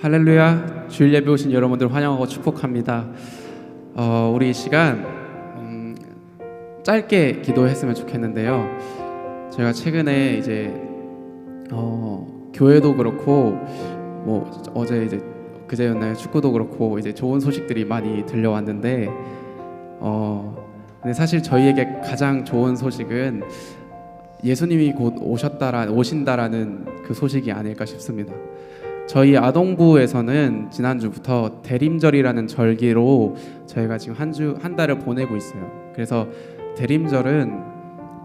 할렐루야. 주일 예배 오신 여러분들 환영하고 축복합니다. 우리 이 시간 짧게 기도했으면 좋겠는데요. 제가 최근에 이제 교회도 그렇고 뭐 어제 이제 그제였나요? 축구도 그렇고 이제 좋은 소식들이 많이 들려왔는데 근데 사실 저희에게 가장 좋은 소식은 예수님이 곧 오신다라는 그 소식이 아닐까 싶습니다. 저희 아동부에서는 지난주부터 대림절이라는 절기로 저희가 지금 한 달을 보내고 있어요. 그래서 대림절은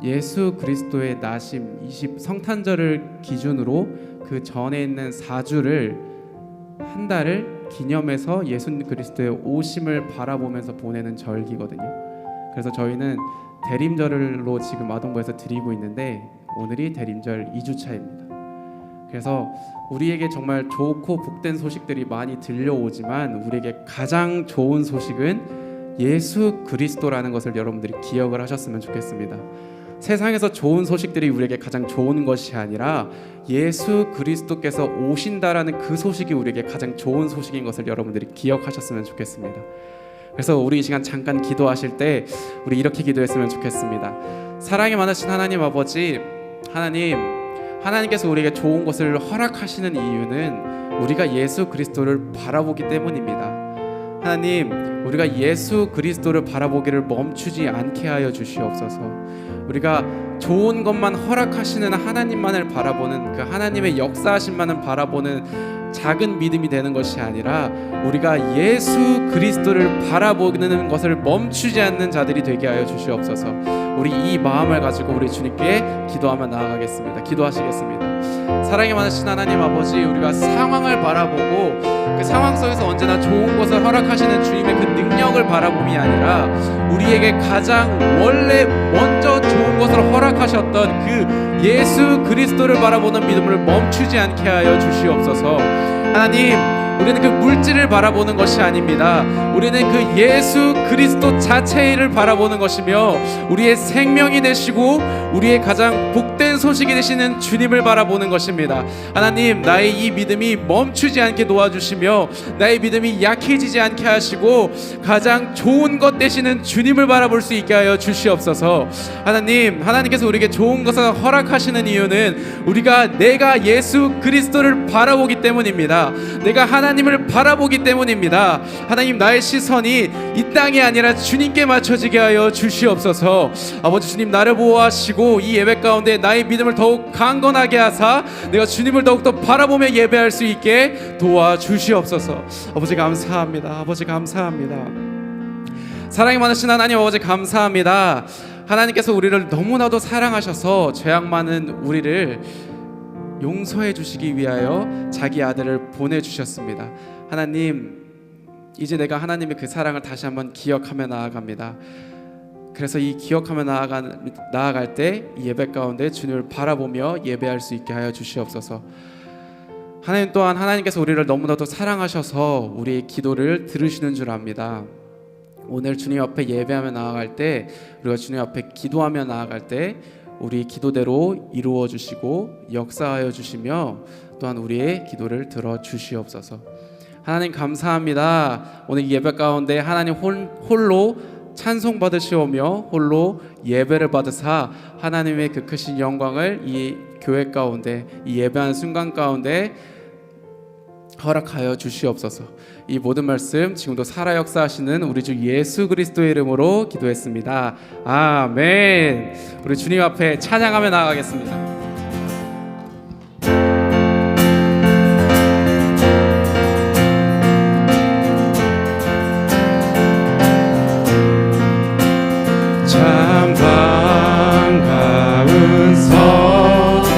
예수 그리스도의 나심 성탄절을 기준으로 그 전에 있는 4주를 한 달을 기념해서 예수 그리스도의 오심을 바라보면서 보내는 절기거든요. 그래서 저희는 대림절로 지금 아동부에서 드리고 있는데 오늘이 대림절 2주차입니다. 그래서 우리에게 정말 좋고 복된 소식들이 많이 들려오지만 우리에게 가장 좋은 소식은 예수 그리스도라는 것을 여러분들이 기억을 하셨으면 좋겠습니다. 세상에서 좋은 소식들이 우리에게 가장 좋은 것이 아니라 예수 그리스도께서 오신다라는 그 소식이 우리에게 가장 좋은 소식인 것을 여러분들이 기억하셨으면 좋겠습니다. 그래서 우리 이 시간 잠깐 기도하실 때 우리 이렇게 기도했으면 좋겠습니다. 사랑이 많으신 하나님 아버지, 하나님께서 우리에게 좋은 것을 허락하시는 이유는 우리가 예수 그리스도를 바라보기 때문입니다. 하나님, 우리가 예수 그리스도를 바라보기를 멈추지 않게 하여 주시옵소서. 우리가 좋은 것만 허락하시는 하나님만을 바라보는 그 하나님의 역사하심만을 바라보는 작은 믿음이 되는 것이 아니라 우리가 예수 그리스도를 바라보는 것을 멈추지 않는 자들이 되게 하여 주시옵소서. 우리 이 마음을 가지고 우리 주님께 기도하며 나아가겠습니다. 기도하시겠습니다. 사랑이 많으신 하나님 아버지, 우리가 상황을 바라보고 그 상황 속에서 언제나 좋은 것을 허락하시는 주님의 그 능력을 바라봄이 아니라 우리에게 가장 원래 먼저 좋은 것을 허락하셨던 그 예수 그리스도를 바라보는 믿음을 멈추지 않게 하여 주시옵소서. 하나님, 우리는 그 물질을 바라보는 것이 아닙니다. 우리는 그 예수 그리스도 자체를 바라보는 것이며 우리의 생명이 되시고 우리의 가장 복된 소식이 되시는 주님을 바라보는 것입니다. 하나님, 나의 이 믿음이 멈추지 않게 도와주시며 나의 믿음이 약해지지 않게 하시고 가장 좋은 것 되시는 주님을 바라볼 수 있게 하여 주시옵소서. 하나님께서 우리에게 좋은 것을 허락하시는 이유는 내가 예수 그리스도를 바라보기 때문입니다. 내가 하나님을 바라보기 때문입니다. 하나님, 나의 시선이 이 땅이 아니라 주님께 맞춰지게 하여 주시옵소서. 아버지 주님, 나를 보호하시고 이 예배 가운데 나의 믿음을 더욱 강건하게 하사 내가 주님을 더욱더 바라보며 예배할 수 있게 도와주시옵소서. 아버지 감사합니다. 아버지 감사합니다. 사랑이 많으신 하나님 아버지 감사합니다. 하나님께서 우리를 너무나도 사랑하셔서 죄악 많은 우리를 용서해 주시기 위하여 자기 아들을 보내주셨습니다. 하나님, 이제 내가 하나님의 그 사랑을 다시 한번 기억하며 나아갑니다. 그래서 이 기억하며 나아갈 때 이 예배 가운데 주님을 바라보며 예배할 수 있게 하여 주시옵소서. 하나님 또한 하나님께서 우리를 너무나도 사랑하셔서 우리의 기도를 들으시는 줄 압니다. 오늘 주님 앞에 예배하며 나아갈 때, 우리가 주님 앞에 기도하며 나아갈 때 우리 기도대로 이루어 주시고 역사하여 주시며 또한 우리의 기도를 들어 주시옵소서. 하나님 감사합니다. 오늘 예배 가운데 하나님 홀로 찬송 받으시오며 홀로 예배를 받으사 하나님의 그 크신 영광을 이 교회 가운데, 이 예배하는 순간 가운데 허락하여 주시옵소서. 이 모든 말씀 지금도 살아 역사하시는 우리 주 예수 그리스도의 이름으로 기도했습니다. 아멘. 우리 주님 앞에 찬양하며 나아가겠습니다. 참 반가운 성도여,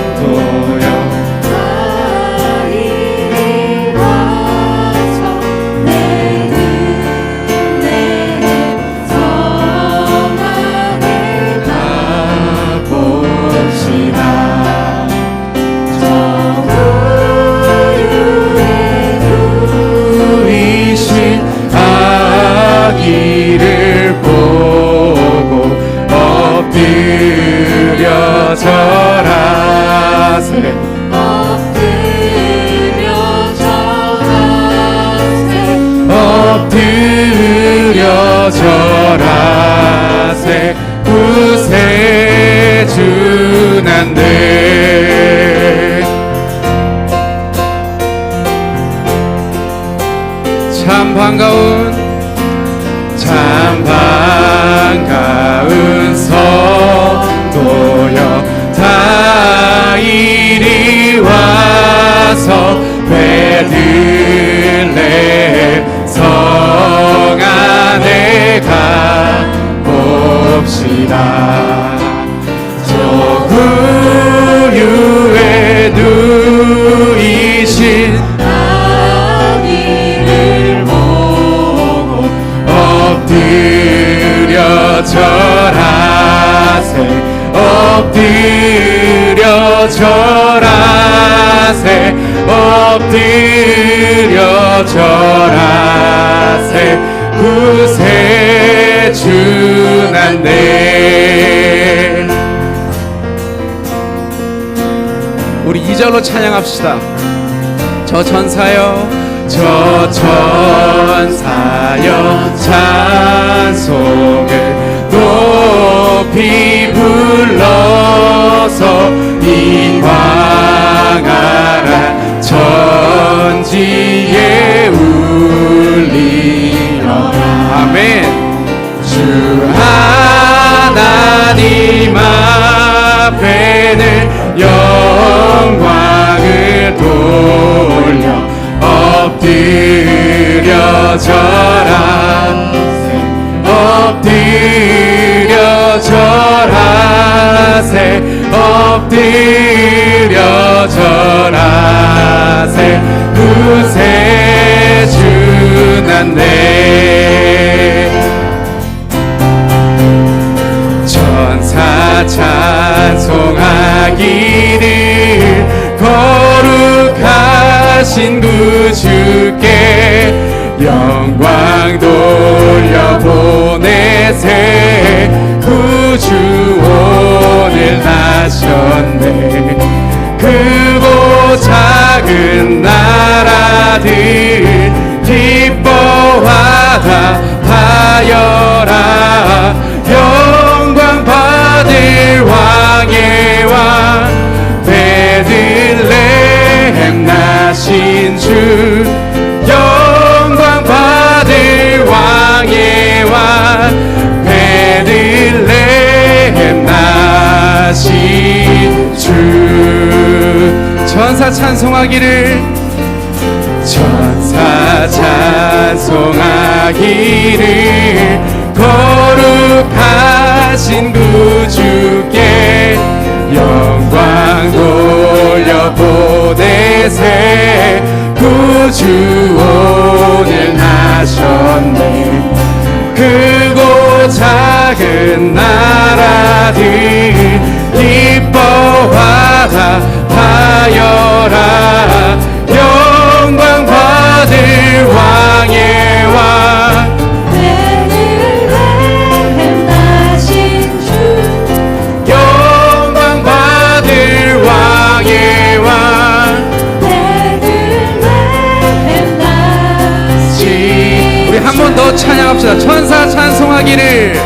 아기를 보고 엎드려 절하세. 엎드려 절하세. 봅시다. 저 구유에 누이신 아기를 보고 엎드려 절하세, 엎드려 절하세, 엎드려 절하세. 구세주난네. 우리 2절로 찬양합시다. 저 전사여, 저 전사여 찬송을 높이 불러서 이광하라 전지에 울리어라. 아멘. 주 하나님 앞에는 영광을 돌려 엎드려 절하세, 엎드려 절하세, 엎드려 절하세. 구세주난네. 천사 찬송하기를 거룩하신 구주께 영광 돌려보내세. 구주 오늘 나셨네. 크고 작은 나라들 기뻐하다 하여라. 영광 받을 왕의 왕 베들레헴 나신 주, 영광 받을 왕의 왕 베들레헴 나신 주. 천사 찬송하기를, 천사 찬송하기를 거룩하신 구주께 영광 돌려보내세. 구주 오늘 나셨네. 크고 작은 나라들 기뻐하다 하여라. 영광 받을 왕의 왕 베들레헴 나신 주, 영광 받을 왕의 왕 베들레헴 나신. 우리 한 번 더 찬양합시다. 천사 찬송하기를,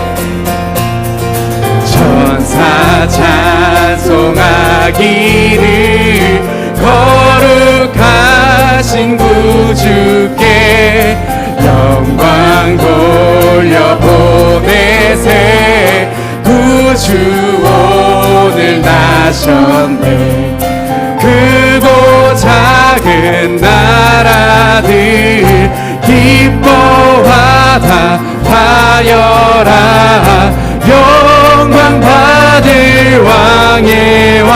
천사 찬송하기를 거룩하신 구주께 영광 돌려보내세. 구주 오늘 나셨네. 크고 작은 나라들 기뻐하다 하여라. 영광 받을 왕의 왕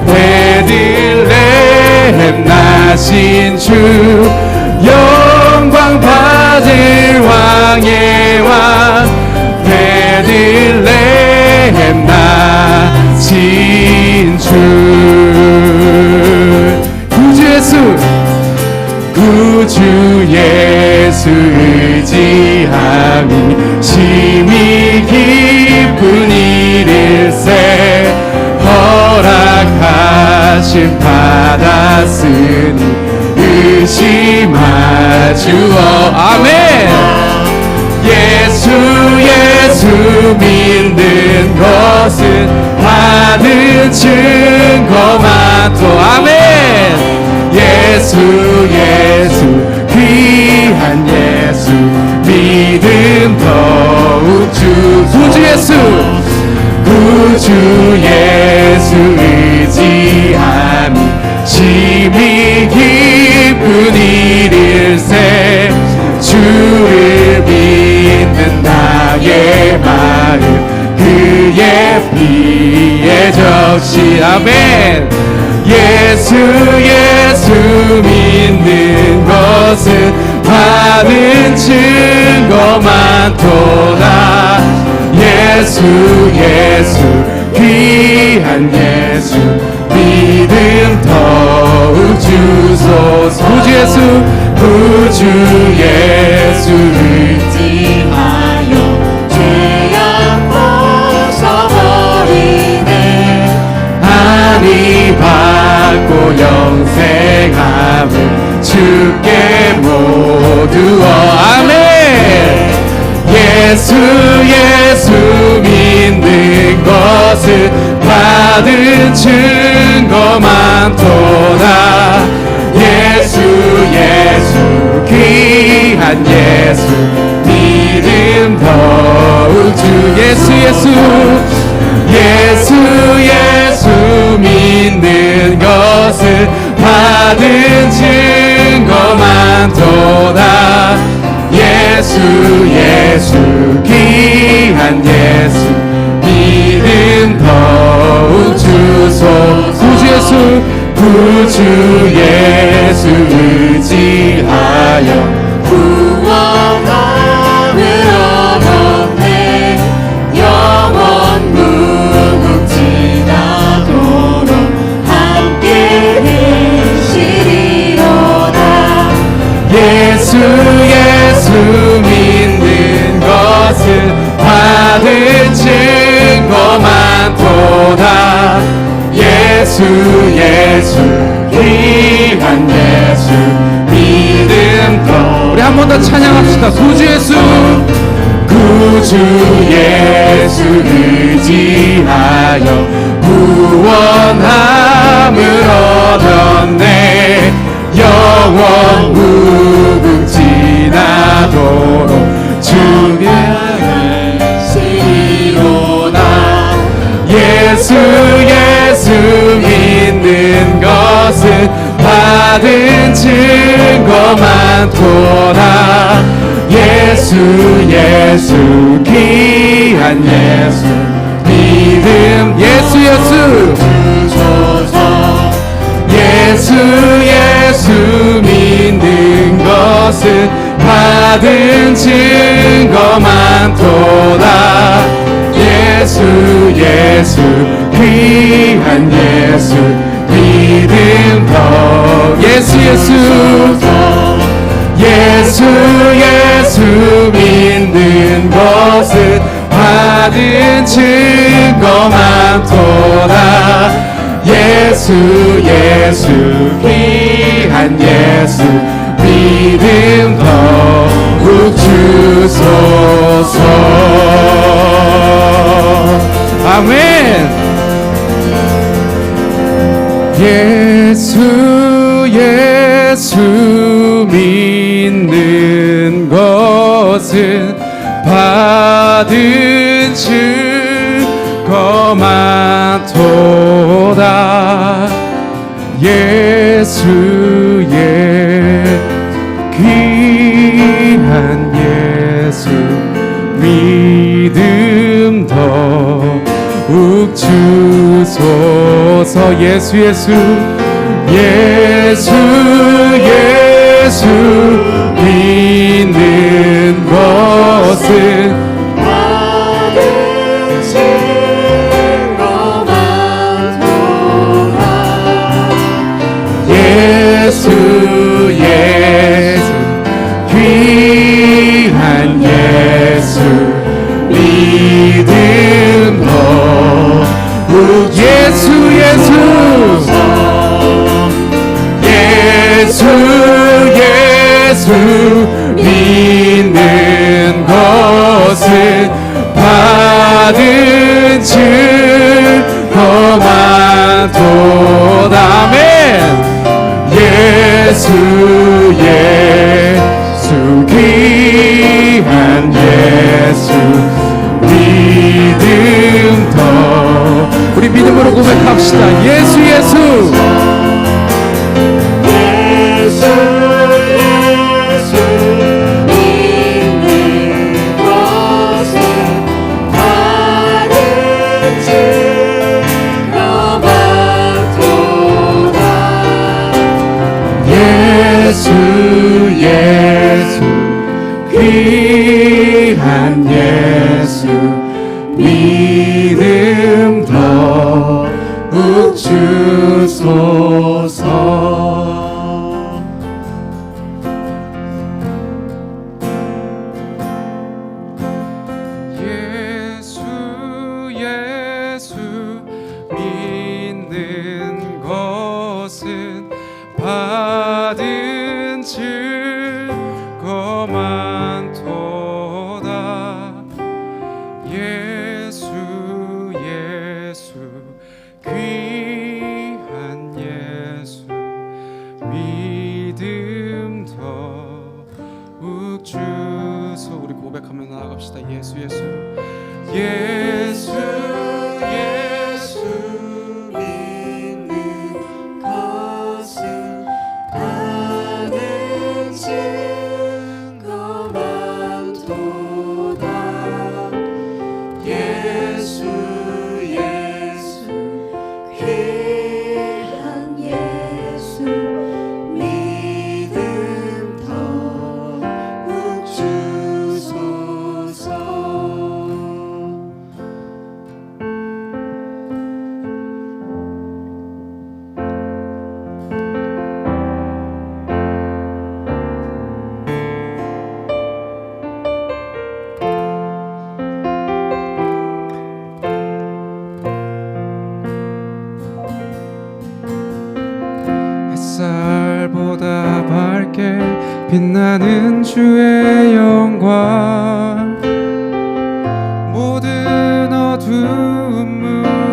베들레헴 나신 주, 영광 받을 왕의 왕 베들레헴 나신 주. 구주 예수, 구주 예수 의지함이 심히 깊은 일일세. 허락하심 받았으니 의심하주어. 아멘. 예수 예수 믿는 것은 많은 증거 많도. 아멘. 예수 예수 귀한 예수 믿음 더욱 주. 구주 예수, 구주 예수 의지함이 심히 깊은 일일세. 주를 믿는 나의 마음 피에 적시 아멘. 예수 예수 믿는 것은 받은 증거 많도다. 예수 예수 귀한 예수 믿음 더욱 주소서. 구주 예수 구주 예수 의지하여 죄악 벗어버리네. 하니 받고 영생함을 주께 모두어 아멘. 예수 예수 믿는 것은 받은 증거 많도다. 예수 예수 귀한 예수 믿음 더욱 주 예수 예수 예수 예수 믿는 것은 받은 증거 많도다. 예수 예수 귀한 예수 믿음 더욱 주소서. 구주 예수 구주 예수 의지하여 구원함을 얻었네. 영원 무궁지나도록 함께 계시리로다. 예수 예수 믿는 것은 받은 증거 많도다. 예수 예수 귀한 예수 믿음 더. 우리 한 번 더 찬양합시다. 구주 예수 구주 예수 의지하여 구원함을 얻었네. 영원 무궁지나도록 주께 계시리로다. 예수 예수 믿는 것은 받은 증거 많도다. 예수 예수 귀한 예수 믿음 예수 예수 주소서. 예수 예수 믿는 것은 받은 증거 많도다. 예수 예수 귀한 예수 믿음 더. 예수 예수 예수 예수 믿는 것은 받은 증거 많도다. 예수 예수 귀한 예수 믿음 더욱 주소서. 아멘. 예수 예수 믿는 것은 받은 증거 많도다. 예수의 귀한 예수 믿음 더욱 주소서. 예수 예수 예수 예수 믿는 것은 받은 증거 많도다. 예수 예수 귀한 예수 믿음 더욱 예수 예수 예수 예수 믿는 것은 받은 증거 많도다. 아멘. 예수 예수 귀한 예수 믿음 더. 우리 믿음으로 고백합시다. 예수 예수 믿는 것은 받은 증거 믿음 더욱 주소서. 예수 믿는 것은 받은 증거만도다. 예수 귀한 예수 믿음 더욱 주소. 우리 고백하며 나아갑시다. 예수 믿는 것은 받은 증거만도다. 예수 귀한 예수 믿음 더욱 주소서. 햇살보다 밝게 빛나는 주의 영광, 모든 어두움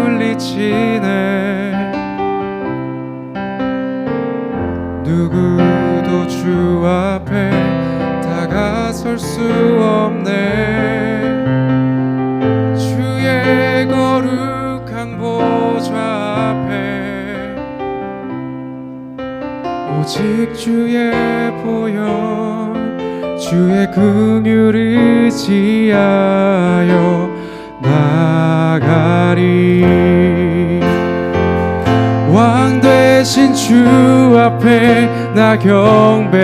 물리치네. 누구도 주 앞에 다가설 수 없네. 주의 거룩한 보좌 앞에 오직 주의 보혈, 주의 긍휼을 의지하여 나가리. 왕 되신 주 앞에 나 경배합니다.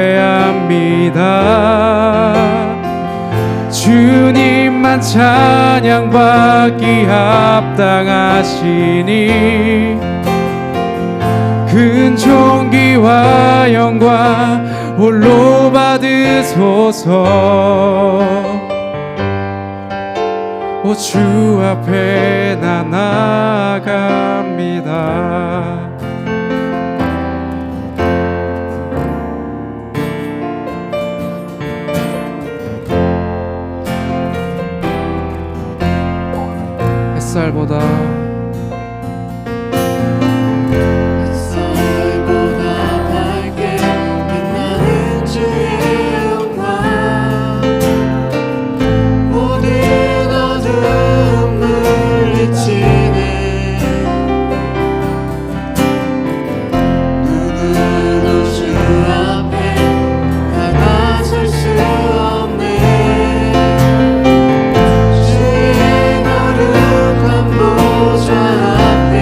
주님만 찬양받기 합당하시니 큰 존귀와 영광 홀로 받으소서. 오 주 앞에 나 나아갑니다. 햇살보다 밝게 빛나는 주의 영광, 모든 어두움 물리치네. 누구도 주 앞에 다가설 수 없네. 주의 거룩한 보좌 앞에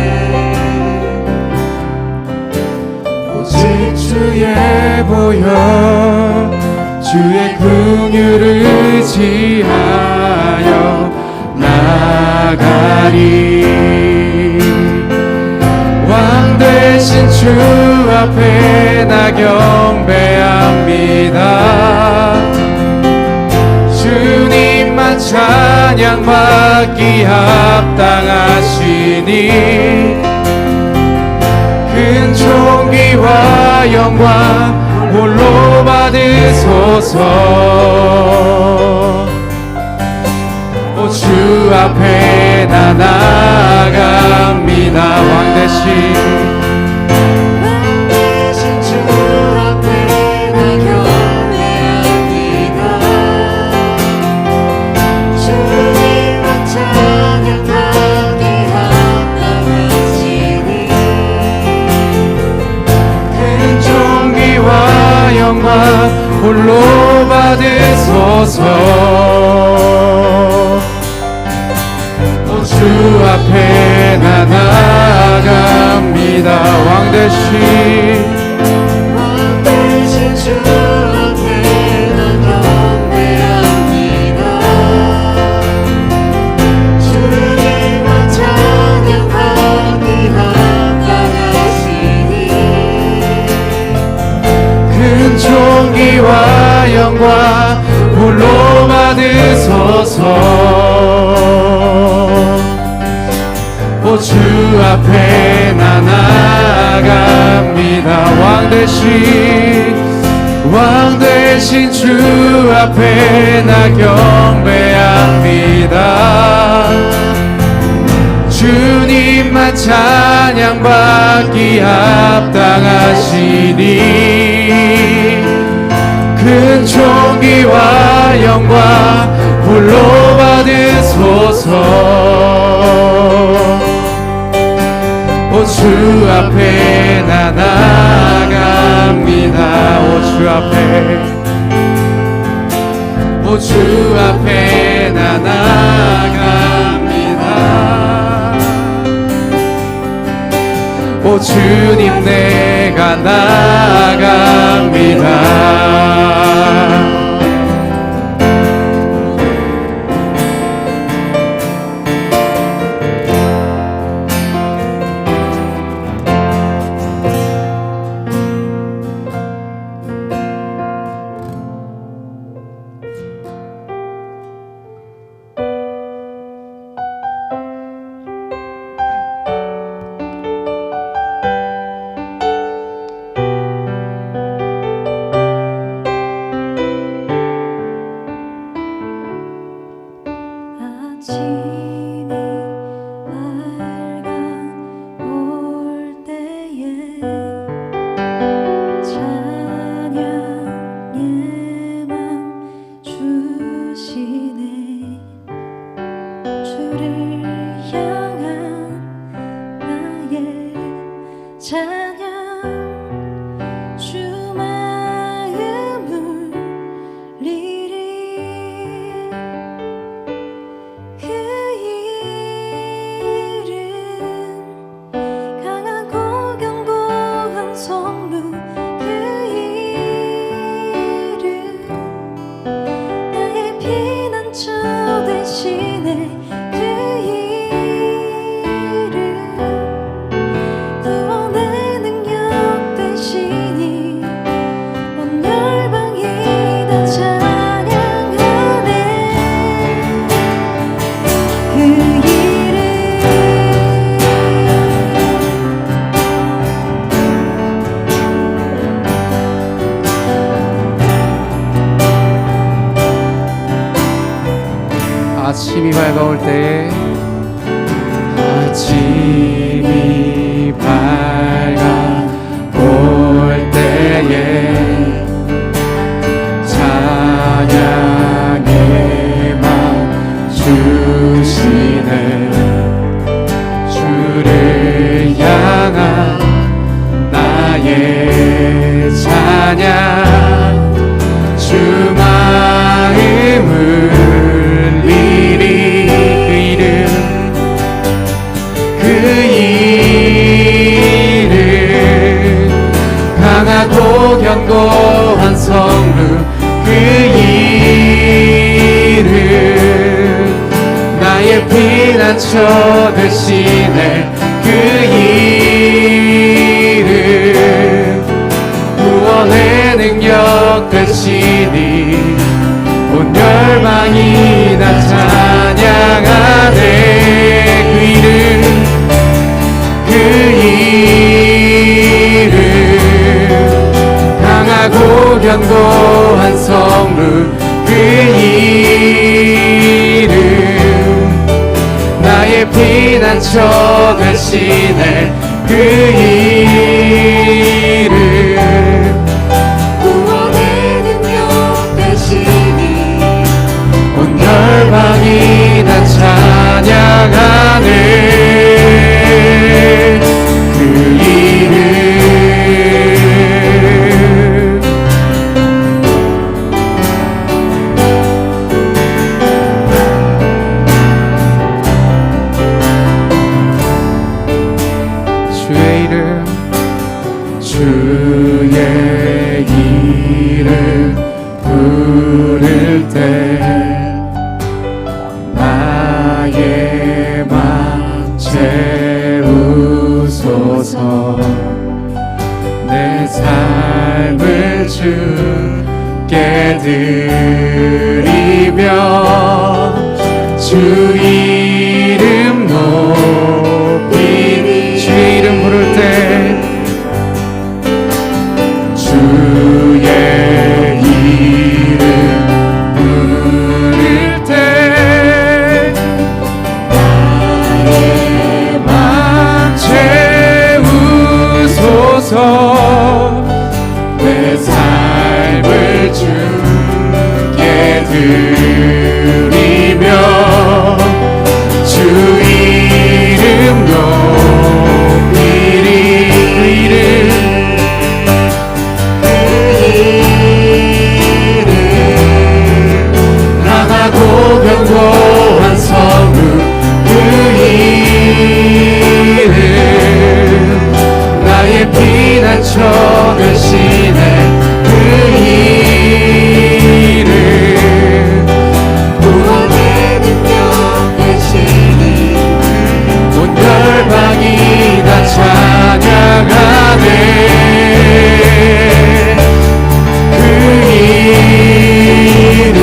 오직 주의 보혈, 주의 긍휼을 의지하여 나가리. 왕 되신 주 앞에 나 경배합니다. 주님만 찬양받기 합당하시니 큰 존귀와 영광 홀로 받으소서. 오 주 앞에 나 나아갑니다. 왕 대신 주 앞에 나 경배합니다. 주님만 찬양받기 합당하시니 큰 존귀와 영광 홀로 받으소서. 오 주 앞에 나 나아갑니다. 왕 대신 주 앞에 나 경배합니다. 주님만 오 주 앞에 나 나아갑니다. 왕 대신 주 앞에 나 경배합니다. 주님만 찬양받기 합당하시니 큰 존귀와 영광 홀로 받으소서. 오 주 앞에 나 나아갑니다. 오 주 앞에 나 나아갑니다. 오 주님 내가 나아갑니다. 아침이 밝아올 때에 찬양의 맘 주시네. 주를 향한 나의 찬양 주 마음을 리리 그 이름 강하고 견고한 성루 그 이름 나의 피난처 되시네. 그 이름 구원의 능력 되시니 온 열방이 다 찬양하네. 그 이름 아침이 밝아올 때에 찬양의 맘 주시네. 주를 향한 나의 찬양 주 마음을 리리 그 이름 강하고 견고한 성루 그 이름 나의 피난처 되시네. 그 이름 구원의 능력 되시니 온 열방이 다 찬양하네. 그 이름 강하고 견고한 성루 그 이름 나의 피난처 되시네. 그 이름 구원의 능력 되시니 온 열방이 다 찬양하네. 그 이름 주의 이름 부를 때 나의 맘 채우소서. 내 삶을 주께 드리며 주옵소서. 내 삶을 주께 드리며 주 이름 높이리. 그 이름 강하고 견고한 성읍 그 이름 나의 피난처 되시네. 그 이름 구원의 능력 되시니 온 열방이 다 찬양하네. 그 이름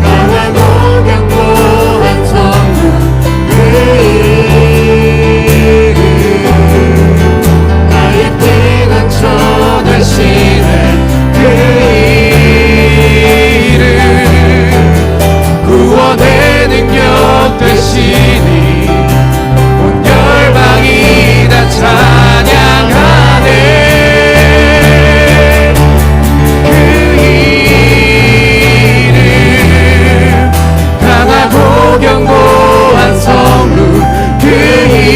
강하고 견고한 성문 그 이름 나의 피난처 되시네. 그 이름 구원의 능력 되시니 온 열방이 다 찬양하네. 그 이름 강하고 견고한 성문 그 이름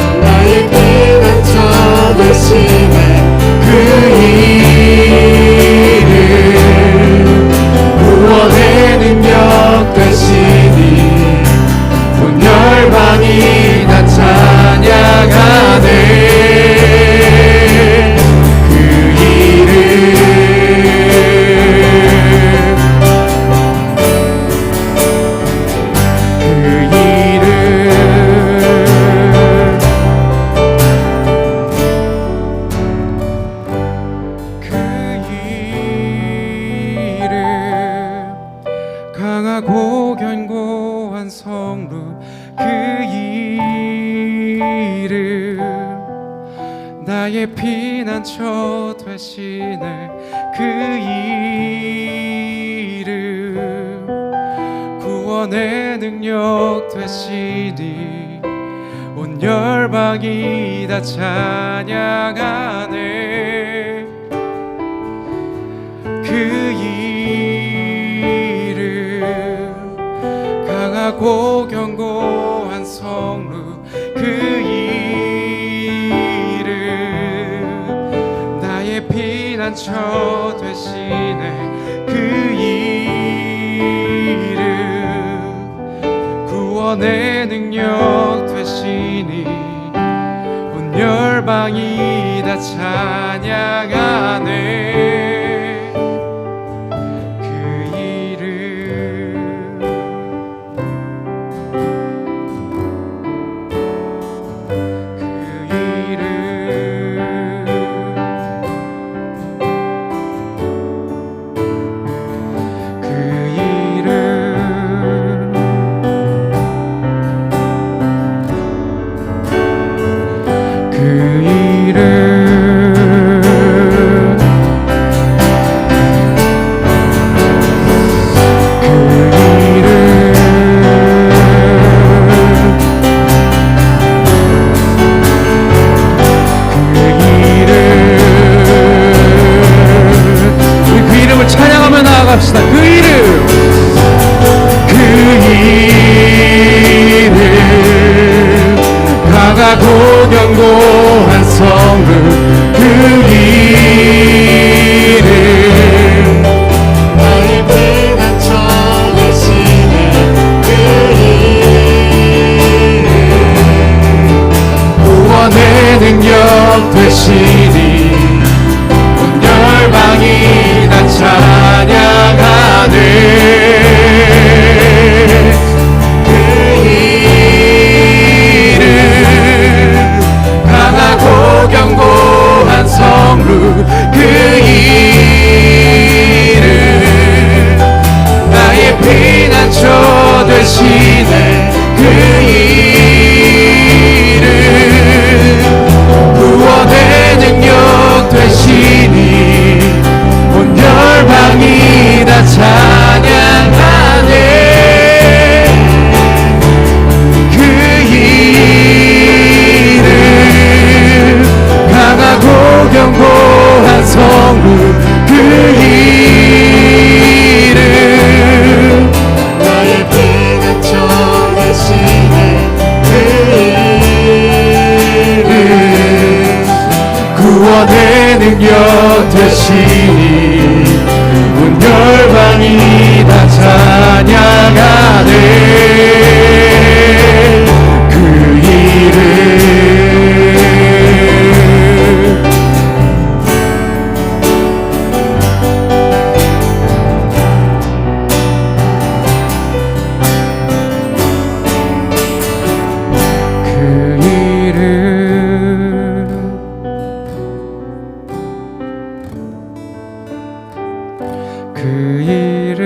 나의 피난처 되시네. 그 이름 구원의 능력 되시니 온 열방이 다 찬양하네. 그 이름 강하고 견고한 성문 그 이름 나의 피난처 되시네. 그 이름 구원의 능력 되시니 온 열방이 다 찬양하네. 그 이름 강하고 견고한 성루 그 이름 나의 피난처 되시네. 그 이름 구원의 능력 되시니 온 열방이 다 찬양하네. 그 이름 강하고 견고한 성루 그 이름 나의 피난처 되시네. 그 이름 구원의 능력 되시니 온 열방이 다 찬양하네. 나갑시다. 그 이름, 그 이름 강하고 견고한 성읍 그 이름 나의 피난처 되시네. 그 이름 구원의 능력 되시니 온 열방이 다 찬양하네. 그 이름 되시네 그 이름 구원의 능력 되시니 온 열방이 다 찬양하네 그 이름 강하고 견고한 성읍 그 이름 나의 피난처 되시네 그 이름 구원의 능력 되시니 온 열방이 다 찬양하네 그 이름 그 이름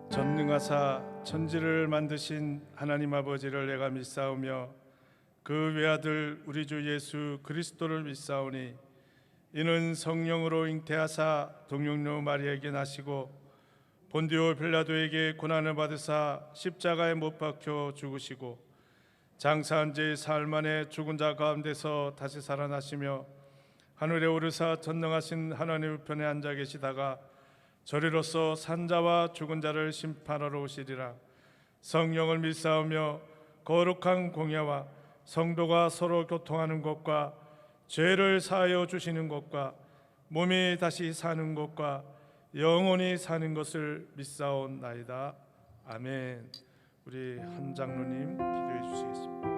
전능하사 천지를 만드신 하나님 아버지를 내가 믿사오며 그 외아들 우리 주 예수 그리스도를 믿사오니 이는 성령으로 잉태하사 동육녀 마리아에게 나시고 본디오 빌라도에게 고난을 받으사 십자가에 못 박혀 죽으시고 장사한 지 사흘 만에 죽은 자 가운데서 다시 살아나시며 하늘에 오르사 전능하신 하나님 우편에 앉아 계시다가 저리로서 산자와 죽은 자를 심판하러 오시리라. 성령을 믿사오며 거룩한 공예와 성도가 서로 교통하는 것과 죄를 사하여 주시는 것과 몸이 다시 사는 것과 영원히 사는 것을 믿사옵나이다. 아멘. 우리 한 장로님 기도해 주시겠습니다.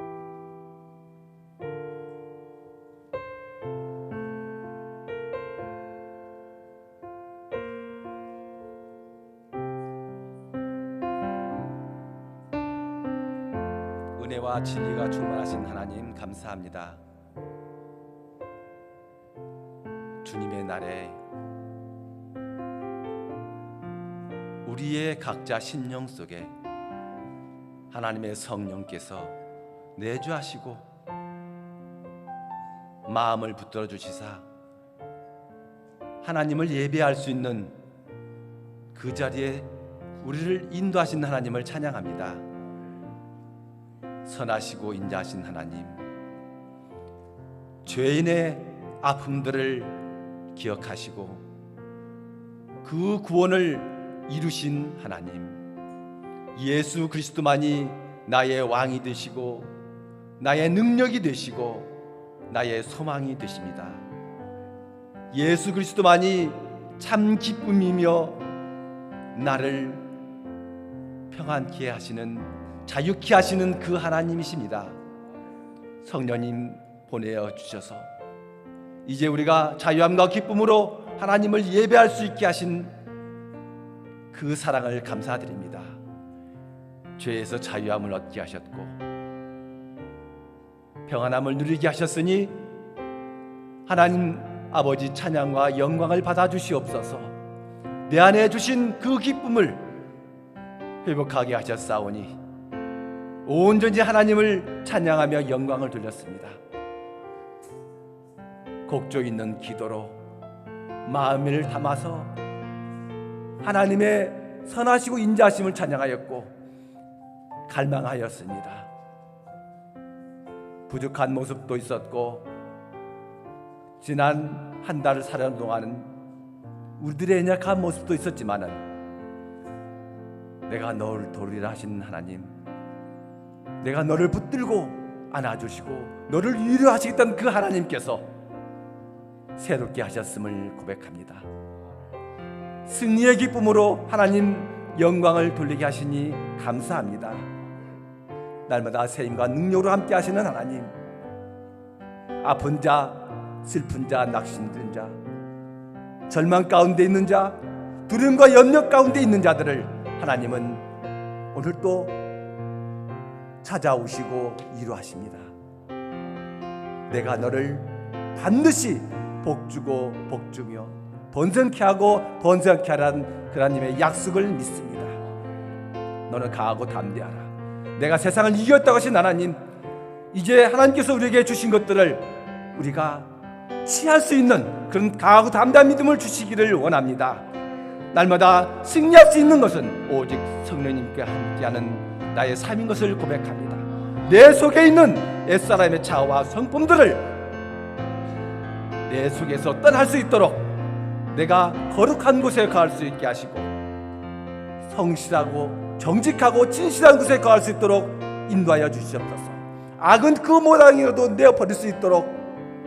은혜와 진리가 충만하신 하나님 감사합니다. 주님의 날에 우리의 각자 심령 속에 하나님의 성령께서 내주하시고 마음을 붙들어 주시사 하나님을 예배할 수 있는 그 자리에 우리를 인도하신 하나님을 찬양합니다. 선하시고 인자하신 하나님, 죄인의 아픔들을 기억하시고 그 구원을 이루신 하나님, 예수 그리스도만이 나의 왕이 되시고 나의 능력이 되시고 나의 소망이 되십니다. 예수 그리스도만이 참 기쁨이며 나를 평안케 하시는 자유케 하시는 그 하나님이십니다. 성령님 보내어 주셔서 이제 우리가 자유함과 기쁨으로 하나님을 예배할 수 있게 하신 그 사랑을 감사드립니다. 죄에서 자유함을 얻게 하셨고 평안함을 누리게 하셨으니 하나님 아버지 찬양과 영광을 받아 주시옵소서. 내 안에 주신 그 기쁨을 회복하게 하셨사오니 온전히 하나님을 찬양하며 영광을 돌렸습니다. 곡조 있는 기도로 마음을 담아서 하나님의 선하시고 인자하심을 찬양하였고 갈망하였습니다. 부족한 모습도 있었고 지난 한 달을 사는 동안은 우리들의 연약한 모습도 있었지만은 내가 너를 도우리라 하신 하나님, 내가 너를 붙들고 안아주시고 너를 위로하시겠다는 그 하나님께서 새롭게 하셨음을 고백합니다. 승리의 기쁨으로 하나님 영광을 돌리게 하시니 감사합니다. 날마다 세임과 능력으로 함께 하시는 하나님, 아픈 자, 슬픈 자, 낙심된 자, 절망 가운데 있는 자, 두려움과 염려 가운데 있는 자들을 하나님은 오늘 또 찾아오시고 위로하십니다. 내가 너를 반드시 복주고 복주며 번성케 하고 번성케 하라는 그 하나님의 약속을 믿습니다. 너는 강하고 담대하라. 내가 세상을 이겼다고 하신 하나님, 이제 하나님께서 우리에게 주신 것들을 우리가 취할 수 있는 그런 강하고 담대한 믿음을 주시기를 원합니다. 날마다 승리할 수 있는 것은 오직 성령님과 함께하는 나의 삶인 것을 고백합니다. 내 속에 있는 옛사람의 자아와 성품들을 내 속에서 떠날 수 있도록 내가 거룩한 곳에 거할 수 있게 하시고 성실하고 정직하고 진실한 곳에 거할 수 있도록 인도하여 주시옵소서. 악은 그 모양이라도 내어버릴 수 있도록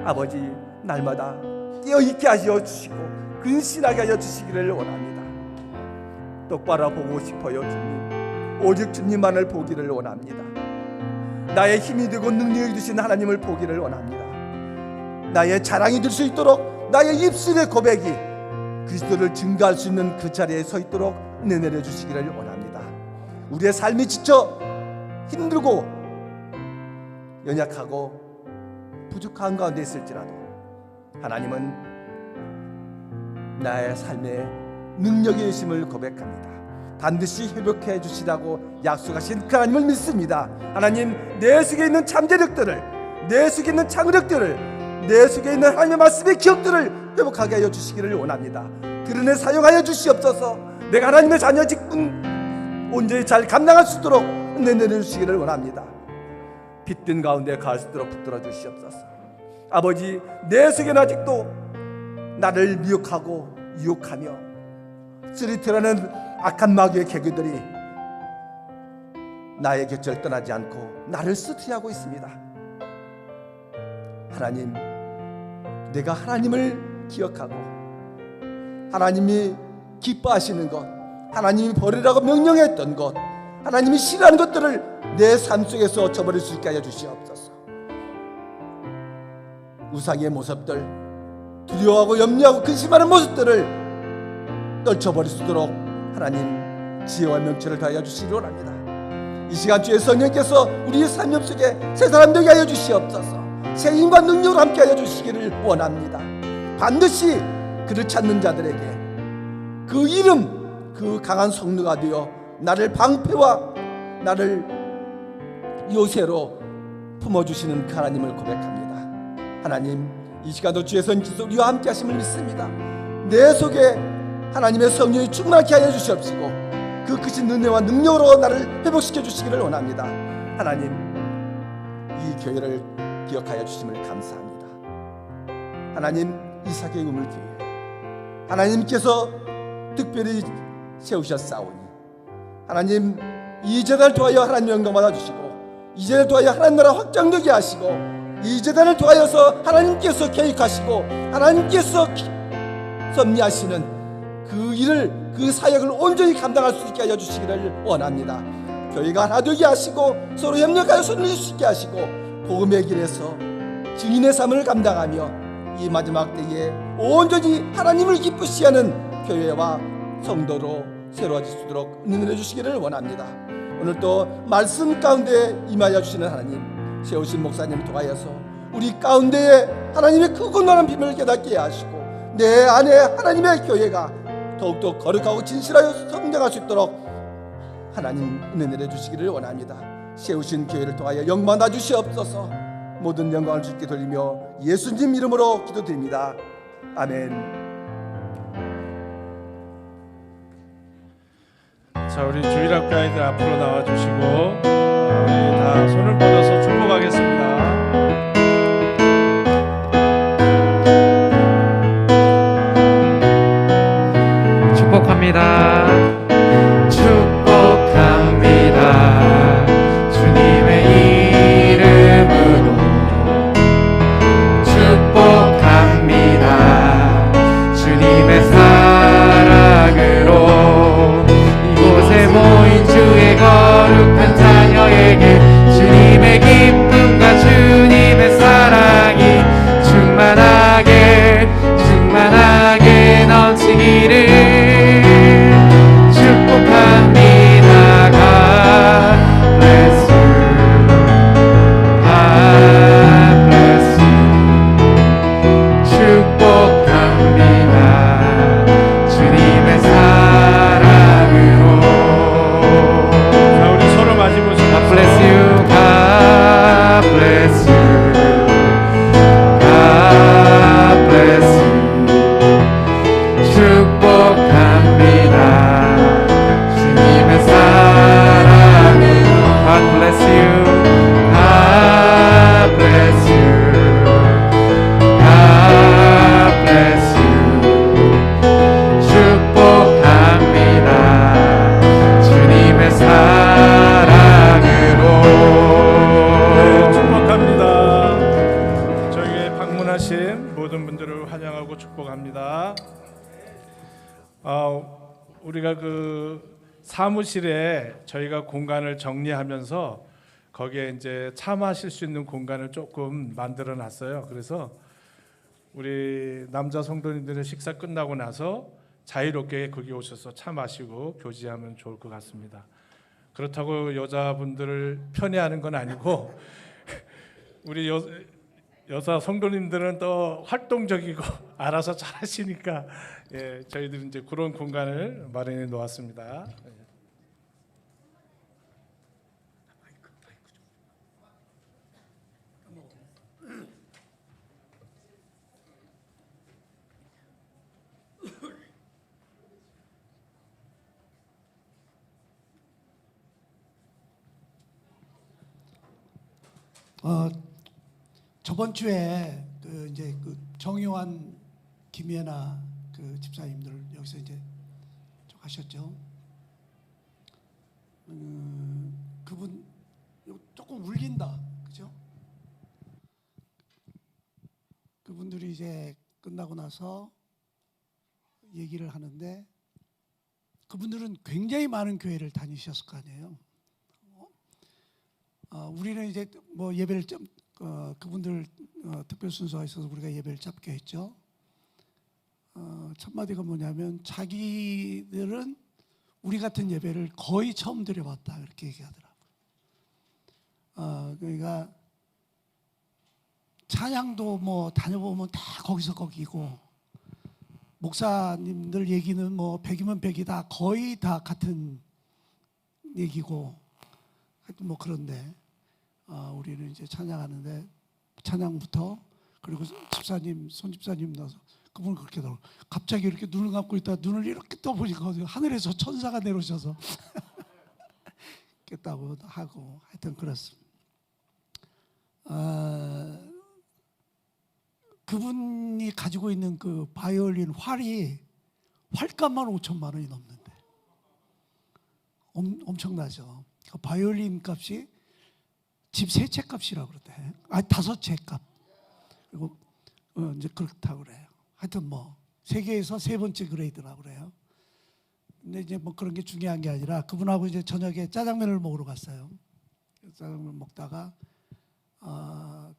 아버지 날마다 깨어있게 하여 주시고 근신하게 하여 주시기를 원합니다. 똑바로 보고 싶어요 주님. 오직 주님만을 보기를 원합니다. 나의 힘이 되고 능력이 되신 하나님을 보기를 원합니다. 나의 자랑이 될 수 있도록 나의 입술의 고백이 그리스도를 증거할 수 있는 그 자리에 서 있도록 은혜 내려 주시기를 원합니다. 우리의 삶이 지쳐 힘들고 연약하고 부족한 가운데 있을지라도 하나님은 나의 삶의 능력이 되심을 고백합니다. 반드시 회복해 주시라고 약속하신 그 하나님을 믿습니다. 하나님, 내 속에 있는 잠재력들을, 내 속에 있는 창의력들을, 내 속에 있는 하나님의 말씀의 기억들을 회복하게 하여 주시기를 원합니다. 드러내 사용하여 주시옵소서. 내가 하나님의 자녀 직분 온전히 잘 감당할 수 있도록 은혜 내려주시기를 원합니다. 빛든 가운데 갈 수 있도록 붙들어 주시옵소서. 아버지, 내 속에는 아직도 나를 미혹하고 유혹하며 스리트라는 악한 마귀의 계교들이 나의 곁을 떠나지 않고 나를 쓰트리하고 있습니다. 하나님, 내가 하나님을 기억하고 하나님이 기뻐하시는 것, 하나님이 버리라고 명령했던 것, 하나님이 싫어하는 것들을 내 삶 속에서 저버릴 수 있게 하여 주시옵소서. 우상의 모습들, 두려워하고 염려하고 근심하는 모습들을 떨쳐버릴 수 있도록 하나님 지혜와 명철을 다하여 주시기를 원합니다. 이 시간 주의 성령께서 우리의 삶 속에 새 사람 되게 하여 주시옵소서. 새 힘과 능력으로 함께 하여 주시기를 원합니다. 반드시 그를 찾는 자들에게 그 이름, 그 강한 성루가 되어 나를 방패와 나를 요새로 품어주시는 그 하나님을 고백합니다. 하나님, 이 시간도 주의 선지서 우리와 함께 하심을 믿습니다. 내 속에 하나님의 성령이 충만하게 하여 주시옵시고 그 크신 은혜와 능력으로 나를 회복시켜 주시기를 원합니다. 하나님, 이 교회를 기억하여 주심을 감사합니다. 하나님, 이삭의 우물교회 하나님께서 특별히 세우셨사오니 하나님, 이 재단을 통하여 하나님 영광 받아주시고 이 재단을 통하여 하나님 나라 확장되게 하시고 이 재단을 통하여서 하나님께서 계획하시고 하나님께서 섭리하시는 그 일을, 그 사역을 온전히 감당할 수 있게 하여 주시기를 원합니다. 교회가 하나 되게 하시고 서로 협력하여 손을 수 있게 하시고 복음의 길에서 증인의 삶을 감당하며 이 마지막 때에 온전히 하나님을 기쁘시게 하는 교회와 성도로 새로워질 수 있도록 은혜를 주시기를 원합니다. 오늘 또 말씀 가운데 임하여 주시는 하나님, 세우신 목사님을 통하여서 우리 가운데에 하나님의 크고 놀라운 비밀을 깨닫게 하시고 내 안에 하나님의 교회가 더욱더 거룩하고 진실하여 성장할 수 있도록 하나님 은혜를 주시기를 원합니다. 세우신 교회를 통하여 영광 다 주시옵소서. 모든 영광을 주께 돌리며 예수님 이름으로 기도드립니다. 아멘. 자, 우리 주일학교 아이들 앞으로 나와주시고 우리 다 손을 뻗어서 축복하겠습니다. 축복합니다. 축복합니다. 주님의 이름으로 축복합니다. 주님의 사랑으로 이곳에 모인 주의 거룩한 자녀에게 주님의 기쁨과 주님의 사랑이 충만하게 넘치기를 축복합니다. God bless you. God bless you. 축복합니다. 주님의 사랑으로. 자, 우리 서로 마시고 God bless you. God bless you. God bless you. 축복합니다. 주님의 사랑으로. God bless you. God bless you. God bless you. 축복합니다. 주님의 사랑으로. 네, 축복합니다. 저에게 방문하신 모든 분들을 환영하고 축복합니다. 우리가 그 사무실에 저희가 공간을 정리하면서 거기에 이제 차 마실 수 있는 공간을 조금 만들어 놨어요. 그래서 우리 남자 성도님들의 식사 끝나고 나서 자유롭게 거기 오셔서 차 마시고 교제하면 좋을 것 같습니다. 그렇다고 여자분들을 편애하는 건 아니고 우리 여자 성도님들은 또 활동적이고 알아서 잘하시니까 예, 저희들은 이제 그런 공간을 마련해 놓았습니다. 저번 주에 그 이제 그 정요한 김예나 그 집사님들 여기서 이제 좀 하셨죠. 그분 조금 울린다, 그죠? 그분들이 이제 끝나고 나서 얘기를 하는데 그분들은 굉장히 많은 교회를 다니셨을 거 아니에요. 우리는 이제 뭐 예배를 그분들 특별 순서가 있어서 우리가 예배를 잡게 했죠. 첫 마디가 뭐냐면 자기들은 우리 같은 예배를 거의 처음 드려봤다 이렇게 얘기하더라고요. 그러니까 찬양도 뭐 다녀보면 다 거기서 거기고 목사님들 얘기는 뭐 100이면 100이다 거의 다 같은 얘기고 하여튼 뭐 그런데 우리는 이제 찬양하는데 찬양부터 그리고 집사님 손집사님 나서 그분 그렇게 나오고 갑자기 이렇게 눈을 감고 있다 눈을 이렇게 떠보니까 하늘에서 천사가 내려오셔서 깼다고 하고 하여튼 그렇습니다. 그분이 가지고 있는 그 바이올린 활이 활값만 5천만 원이 넘는데 엄청나죠. 그 바이올린 값이 집 3채 값이라고 그러대. 5채 값. 그리고 이제 그렇다고 그래요. 하여튼 뭐 세계에서 3번째 그레이드라고 그래요. 근데 이제 뭐 그런 게 중요한 게 아니라 그분하고 이제 저녁에 짜장면을 먹으러 갔어요. 짜장면 먹다가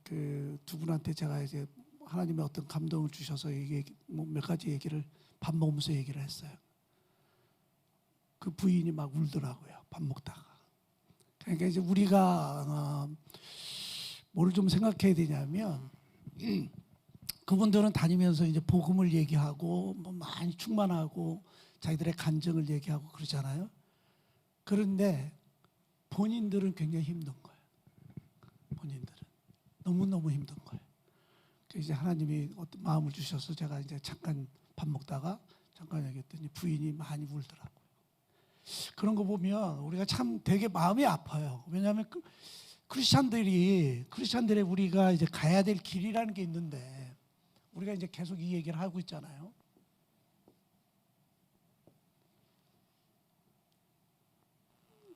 그 두 분한테 제가 이제 하나님의 어떤 감동을 주셔서 이게 뭐 몇 가지 얘기를 밥 먹으면서 얘기를 했어요. 그 부인이 막 울더라고요. 밥 먹다가. 그러니까 이제 우리가 뭐를 좀 생각해야 되냐면 그분들은 다니면서 이제 복음을 얘기하고 뭐 많이 충만하고 자기들의 간증을 얘기하고 그러잖아요. 그런데 본인들은 굉장히 힘든 거예요. 본인들은 너무너무 힘든 거예요. 그래서 이제 하나님이 어떤 마음을 주셔서 제가 이제 잠깐 밥 먹다가 잠깐 얘기했더니 부인이 많이 울더라고요. 그런 거 보면 우리가 참 되게 마음이 아파요. 왜냐하면 크리스찬들의 우리가 이제 가야 될 길이라는 게 있는데 우리가 이제 계속 이 얘기를 하고 있잖아요.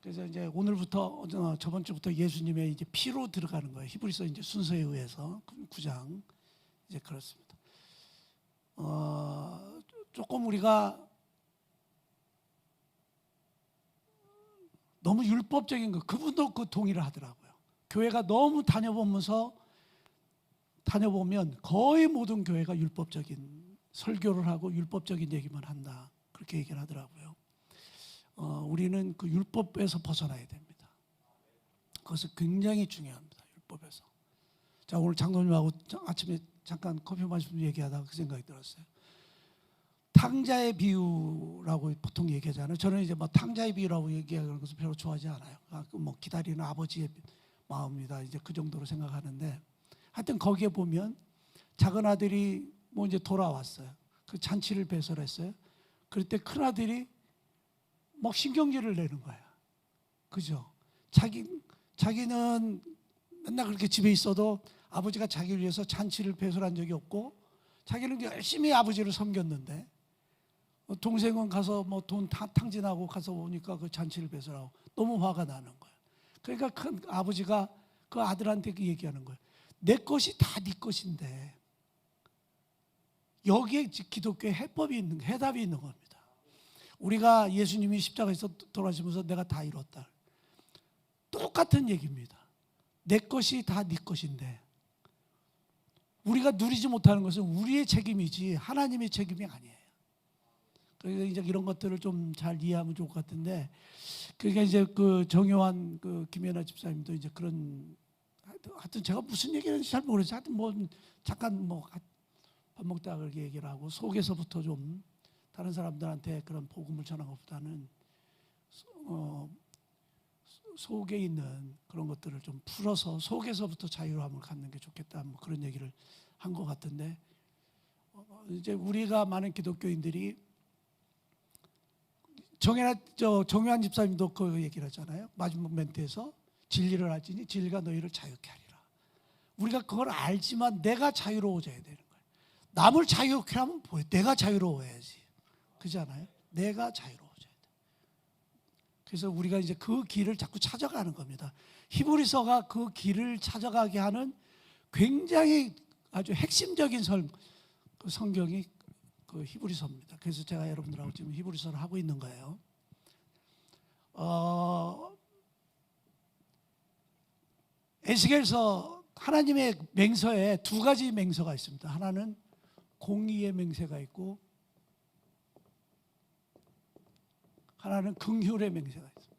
그래서 이제 오늘부터 저번 주부터 예수님의 이제 피로 들어가는 거예요. 히브리서 이제 순서에 의해서 9장 이제 그렇습니다. 조금 우리가 너무 율법적인 거 그분도 그 동의를 하더라고요. 교회가 너무 다녀보면 거의 모든 교회가 율법적인 설교를 하고 율법적인 얘기만 한다 그렇게 얘기를 하더라고요. 우리는 그 율법에서 벗어나야 됩니다. 그것은 굉장히 중요합니다. 율법에서. 자, 오늘 장로님하고 아침에 잠깐 커피 마시면서 얘기하다가 그 생각이 들었어요. 탕자의 비유라고 보통 얘기하잖아요. 저는 이제 뭐 탕자의 비유라고 얘기하는 것을 별로 좋아하지 않아요. 뭐 기다리는 아버지의 마음이다 이제 그 정도로 생각하는데, 하여튼 거기에 보면 작은 아들이 뭐 이제 돌아왔어요. 그 잔치를 배설했어요. 그럴 때 큰 아들이 막 신경질을 내는 거야. 그죠? 자기는 맨날 그렇게 집에 있어도 아버지가 자기를 위해서 잔치를 배설한 적이 없고 자기는 열심히 아버지를 섬겼는데 동생은 가서 뭐 돈 탕진하고 가서 오니까 그 잔치를 배설하고 너무 화가 나는 거야. 그러니까 큰 아버지가 그 아들한테 그 얘기하는 거야. 내 것이 다 네 것인데 여기에 기독교의 해답이 있는 겁니다. 우리가 예수님이 십자가에서 돌아가시면서 내가 다 이뤘다. 똑같은 얘기입니다. 내 것이 다 네 것인데 우리가 누리지 못하는 것은 우리의 책임이지 하나님의 책임이 아니에요. 그래서 이제 이런 것들을 좀 잘 이해하면 좋을 것 같은데, 그러니까 이제 그 정요한 그 김연아 집사님도 이제 그런, 하여튼 제가 무슨 얘기를 했는지 잘 모르겠어요. 하여튼 뭐 잠깐 뭐 밥 먹다가 그렇게 얘기를 하고 속에서부터 좀 다른 사람들한테 그런 복음을 전한 것보다는 속에 있는 그런 것들을 좀 풀어서 속에서부터 자유함을 갖는 게 좋겠다, 뭐 그런 얘기를 한 것 같은데, 이제 우리가 많은 기독교인들이 정요한 집사님도 그 얘기를 하잖아요. 마지막 멘트에서 진리를 알지니 진리가 너희를 자유케 하리라. 우리가 그걸 알지만 내가 자유로워져야 되는 거예요. 남을 자유케 하면 뭐예요? 내가 자유로워야지. 그렇잖아요. 내가 자유로워져야 돼. 그래서 우리가 이제 그 길을 자꾸 찾아가는 겁니다. 히브리서가 그 길을 찾아가게 하는 굉장히 아주 핵심적인 그 성경이 그 히브리서입니다. 그래서 제가 여러분들하고 지금 히브리서를 하고 있는 거예요. 에스겔서 하나님의 맹서에 두 가지 맹서가 있습니다. 하나는 공의의 맹세가 있고 하나는 긍휼의 맹세가 있습니다.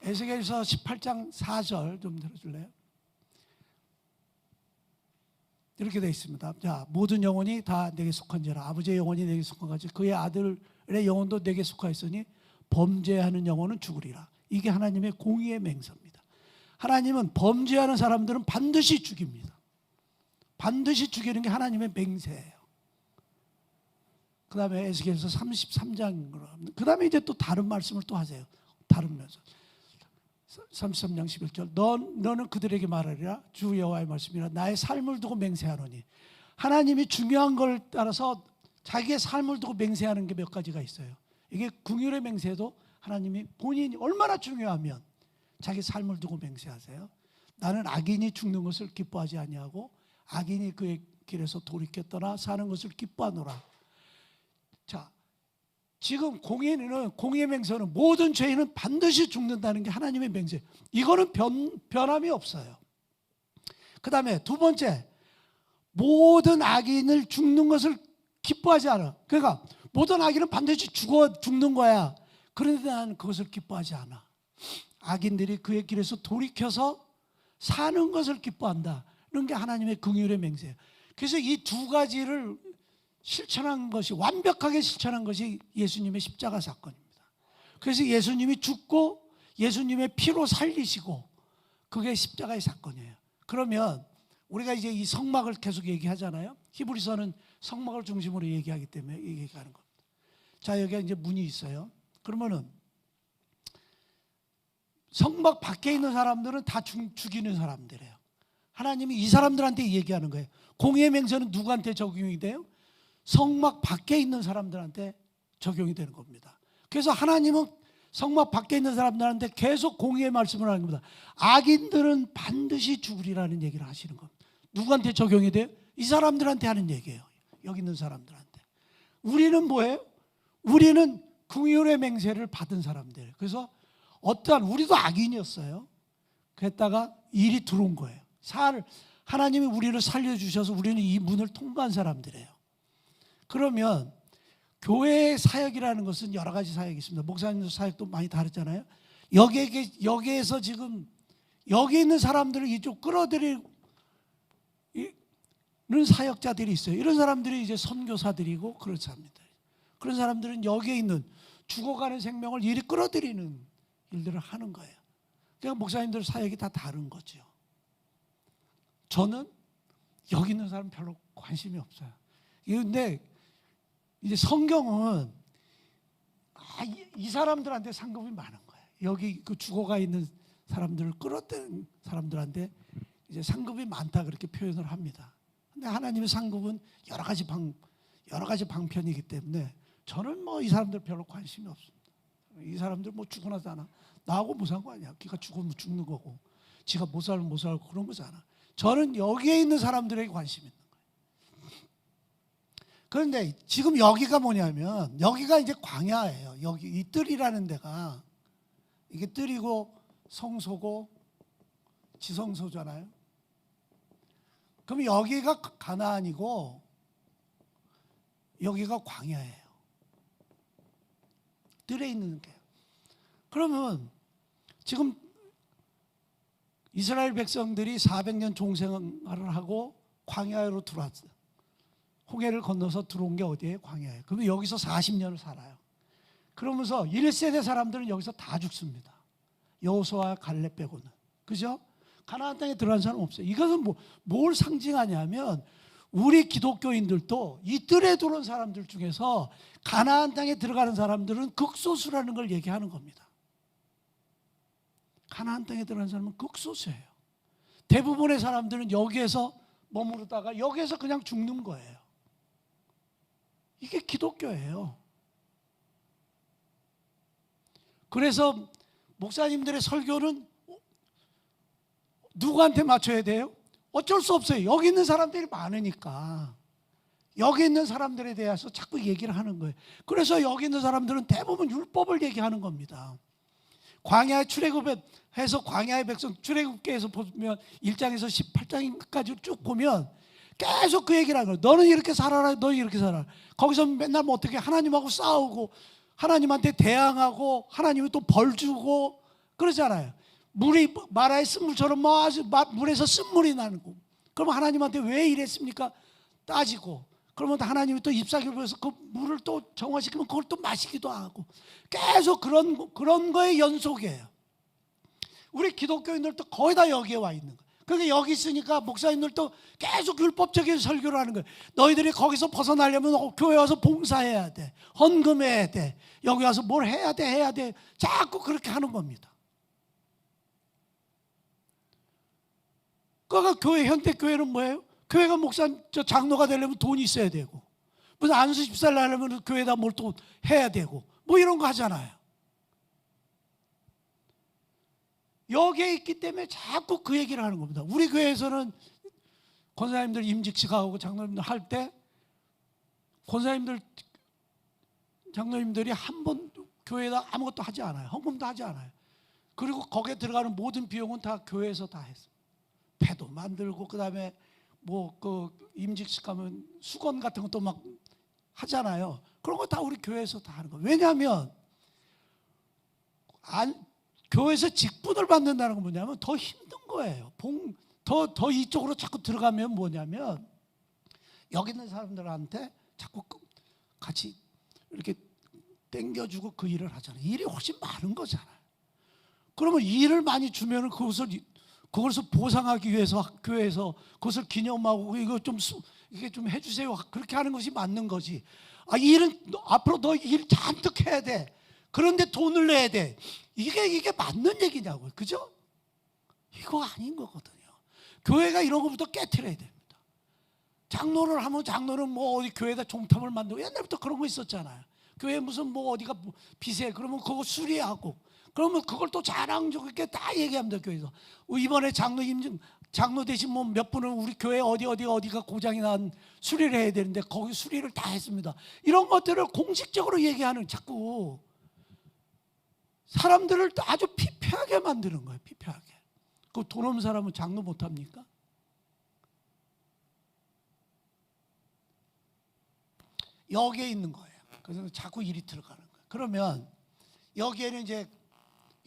에스겔서 18장 4절 좀 들어줄래요? 이렇게 되어 있습니다. 자, 모든 영혼이 다 내게 속한지라. 아버지의 영혼이 내게 속한 같이 그의 아들의 영혼도 내게 속하였으니 범죄하는 영혼은 죽으리라. 이게 하나님의 공의의 맹세입니다. 하나님은 범죄하는 사람들은 반드시 죽입니다. 반드시 죽이는 게 하나님의 맹세예요. 그 다음에 에스겔서 33장, 그 다음에 이제 또 다른 말씀을 또 하세요. 다른 면서 33장 11절 너는 그들에게 말하리라. 주 여호와의 말씀이라. 나의 삶을 두고 맹세하노니. 하나님이 중요한 걸 따라서 자기의 삶을 두고 맹세하는 게 몇 가지가 있어요. 이게 긍휼의 맹세도 하나님이 본인이 얼마나 중요하면 자기 삶을 두고 맹세하세요. 나는 악인이 죽는 것을 기뻐하지 아니하고 악인이 그의 길에서 돌이켜 떠나 사는 것을 기뻐하노라. 지금 공의의 맹세는 모든 죄인은 반드시 죽는다는 게 하나님의 맹세. 이거는 변함이 없어요. 그 다음에 두 번째, 모든 악인을 죽는 것을 기뻐하지 않아. 그러니까 모든 악인은 반드시 죽는 거야. 그런데 나는 그것을 기뻐하지 않아. 악인들이 그의 길에서 돌이켜서 사는 것을 기뻐한다. 이런 게 하나님의 긍휼의 맹세예요. 그래서 이 두 가지를 실천한 것이, 완벽하게 실천한 것이 예수님의 십자가 사건입니다. 그래서 예수님이 죽고 예수님의 피로 살리시고, 그게 십자가의 사건이에요. 그러면 우리가 이제 이 성막을 계속 얘기하잖아요. 히브리서는 성막을 중심으로 얘기하기 때문에 얘기하는 겁니다. 자, 여기 이제 문이 있어요. 그러면은 성막 밖에 있는 사람들은 다 죽이는 사람들이에요. 하나님이 이 사람들한테 얘기하는 거예요. 공의의 맹세는 누구한테 적용이 돼요? 성막 밖에 있는 사람들한테 적용이 되는 겁니다. 그래서 하나님은 성막 밖에 있는 사람들한테 계속 공의의 말씀을 하는 겁니다. 악인들은 반드시 죽으리라는 얘기를 하시는 겁니다. 누구한테 적용이 돼요? 이 사람들한테 하는 얘기예요. 여기 있는 사람들한테. 우리는 뭐예요? 우리는 긍휼의 맹세를 받은 사람들. 그래서 어떠한, 우리도 악인이었어요. 그랬다가 일이 들어온 거예요. 하나님이 우리를 살려주셔서 우리는 이 문을 통과한 사람들이에요. 그러면 교회의 사역이라는 것은 여러 가지 사역이 있습니다. 목사님들 사역도 많이 다르잖아요. 여기에서 지금 여기 있는 사람들을 이쪽 끌어들이는 사역자들이 있어요. 이런 사람들이 이제 선교사들이고 그렇지 않습니다. 그런 사람들은 여기에 있는 죽어가는 생명을 이리 끌어들이는 일들을 하는 거예요. 그러니까 목사님들 사역이 다 다른 거죠. 저는 여기 있는 사람 별로 관심이 없어요. 그런데 이제 성경은 이 사람들한테 상급이 많은 거예요. 여기 그 죽어가 있는 사람들을 끌어들이는 사람들한테 이제 상급이 많다 그렇게 표현을 합니다. 근데 하나님의 상급은 여러 가지 방편이기 때문에 저는 뭐 이 사람들 별로 관심이 없습니다. 이 사람들 뭐 죽고 나서 하나 나하고 무슨 상관이야. 걔가 죽으면 죽는 거고 지가 못 살면 못 살고 그런 거잖아. 저는 여기에 있는 사람들에게 관심이 있는 거예요. 그런데 지금 여기가 뭐냐면 여기가 이제 광야예요. 여기 이 뜰이라는 데가 이게 뜰이고 성소고 지성소잖아요. 그럼 여기가 가나안이고 여기가 광야예요. 뜰에 있는 게. 그러면 지금 이스라엘 백성들이 400년 종생활을 하고 광야로 들어왔어요. 홍해를 건너서 들어온 게 어디예요? 광야예요. 그러면 여기서 40년을 살아요. 그러면서 1세대 사람들은 여기서 다 죽습니다. 여호수아와 갈렙 빼고는. 그죠? 가나안 땅에 들어간 사람 없어요. 이것은 뭘 상징하냐면 우리 기독교인들도 이 뜰에 들어온 사람들 중에서 가나안 땅에 들어가는 사람들은 극소수라는 걸 얘기하는 겁니다. 가나안 땅에 들어간 사람은 극소수예요. 대부분의 사람들은 여기에서 머무르다가 여기에서 그냥 죽는 거예요. 이게 기독교예요. 그래서 목사님들의 설교는 누구한테 맞춰야 돼요? 어쩔 수 없어요. 여기 있는 사람들이 많으니까 여기 있는 사람들에 대해서 자꾸 얘기를 하는 거예요. 그래서 여기 있는 사람들은 대부분 율법을 얘기하는 겁니다. 광야에 출애굽해서 광야의 백성 출애굽기에서 보면 1장에서 18장까지 쭉 보면 계속 그 얘기를 하는 거예요. 너는 이렇게 살아라, 너는 이렇게 살아라. 거기서 맨날 뭐 어떻게 하나님하고 싸우고 하나님한테 대항하고 하나님이 또 벌 주고 그러잖아요. 물이 마라의 쓴물처럼 물에서 쓴물이 나는 거. 그럼 하나님한테 왜 이랬습니까? 따지고. 그러면 하나님이 또 잎사귀를 보여서 그 물을 또 정화시키면 그걸 또 마시기도 하고. 계속 그런 거의 연속이에요. 우리 기독교인들도 거의 다 여기에 와 있는 거예요. 그러니까 여기 있으니까 목사님들도 계속 율법적인 설교를 하는 거예요. 너희들이 거기서 벗어나려면 교회 와서 봉사해야 돼. 헌금해야 돼. 여기 와서 뭘 해야 돼. 자꾸 그렇게 하는 겁니다. 그러니까 교회, 현대교회는 뭐예요? 교회가 장로가 되려면 돈이 있어야 되고 무슨 안수 집사를 하려면 교회에다 뭘 또 해야 되고 뭐 이런 거 하잖아요. 여기에 있기 때문에 자꾸 그 얘기를 하는 겁니다. 우리 교회에서는 권사님들 임직식하고 장로님들 할 때 권사님들 장로님들이 한 번 교회에다 아무것도 하지 않아요. 헌금도 하지 않아요. 그리고 거기에 들어가는 모든 비용은 다 교회에서 다 했어요. 배도 만들고 그다음에 뭐 그 임직식 가면 수건 같은 것도 막 하잖아요. 그런 거 다 우리 교회에서 다 하는 거예요. 왜냐하면 교회에서 직분을 받는다는 건 뭐냐면 더 힘든 거예요. 더 이쪽으로 자꾸 들어가면 뭐냐면 여기 있는 사람들한테 자꾸 같이 이렇게 땡겨주고 그 일을 하잖아요. 일이 훨씬 많은 거잖아요. 그러면 일을 많이 주면은 그것을 보상하기 위해서 교회에서 그것을 기념하고 이거 이게 좀 해주세요. 그렇게 하는 것이 맞는 거지. 일은 앞으로 너 일 잔뜩 해야 돼. 그런데 돈을 내야 돼. 이게 맞는 얘기냐고요. 그죠? 이거 아닌 거거든요. 교회가 이런 것부터 깨트려야 됩니다. 장로를 하면 장로는 뭐 어디 교회에다 종탑을 만들고 옛날부터 그런 거 있었잖아요. 교회 무슨 뭐 어디가 비세 그러면 그거 수리하고 그러면 그걸 또 자랑스럽게 다 얘기합니다. 교회에서 이번에 장로 대신 뭐 몇 분은 우리 교회 어디가 고장이 난 수리를 해야 되는데 거기 수리를 다 했습니다. 이런 것들을 공식적으로 얘기하는 자꾸 사람들을 아주 피폐하게 만드는 거예요. 피폐하게. 그 돈 없는 사람은 장로 못 합니까? 여기에 있는 거예요. 그래서 자꾸 일이 들어가는 거예요. 그러면 여기에는 이제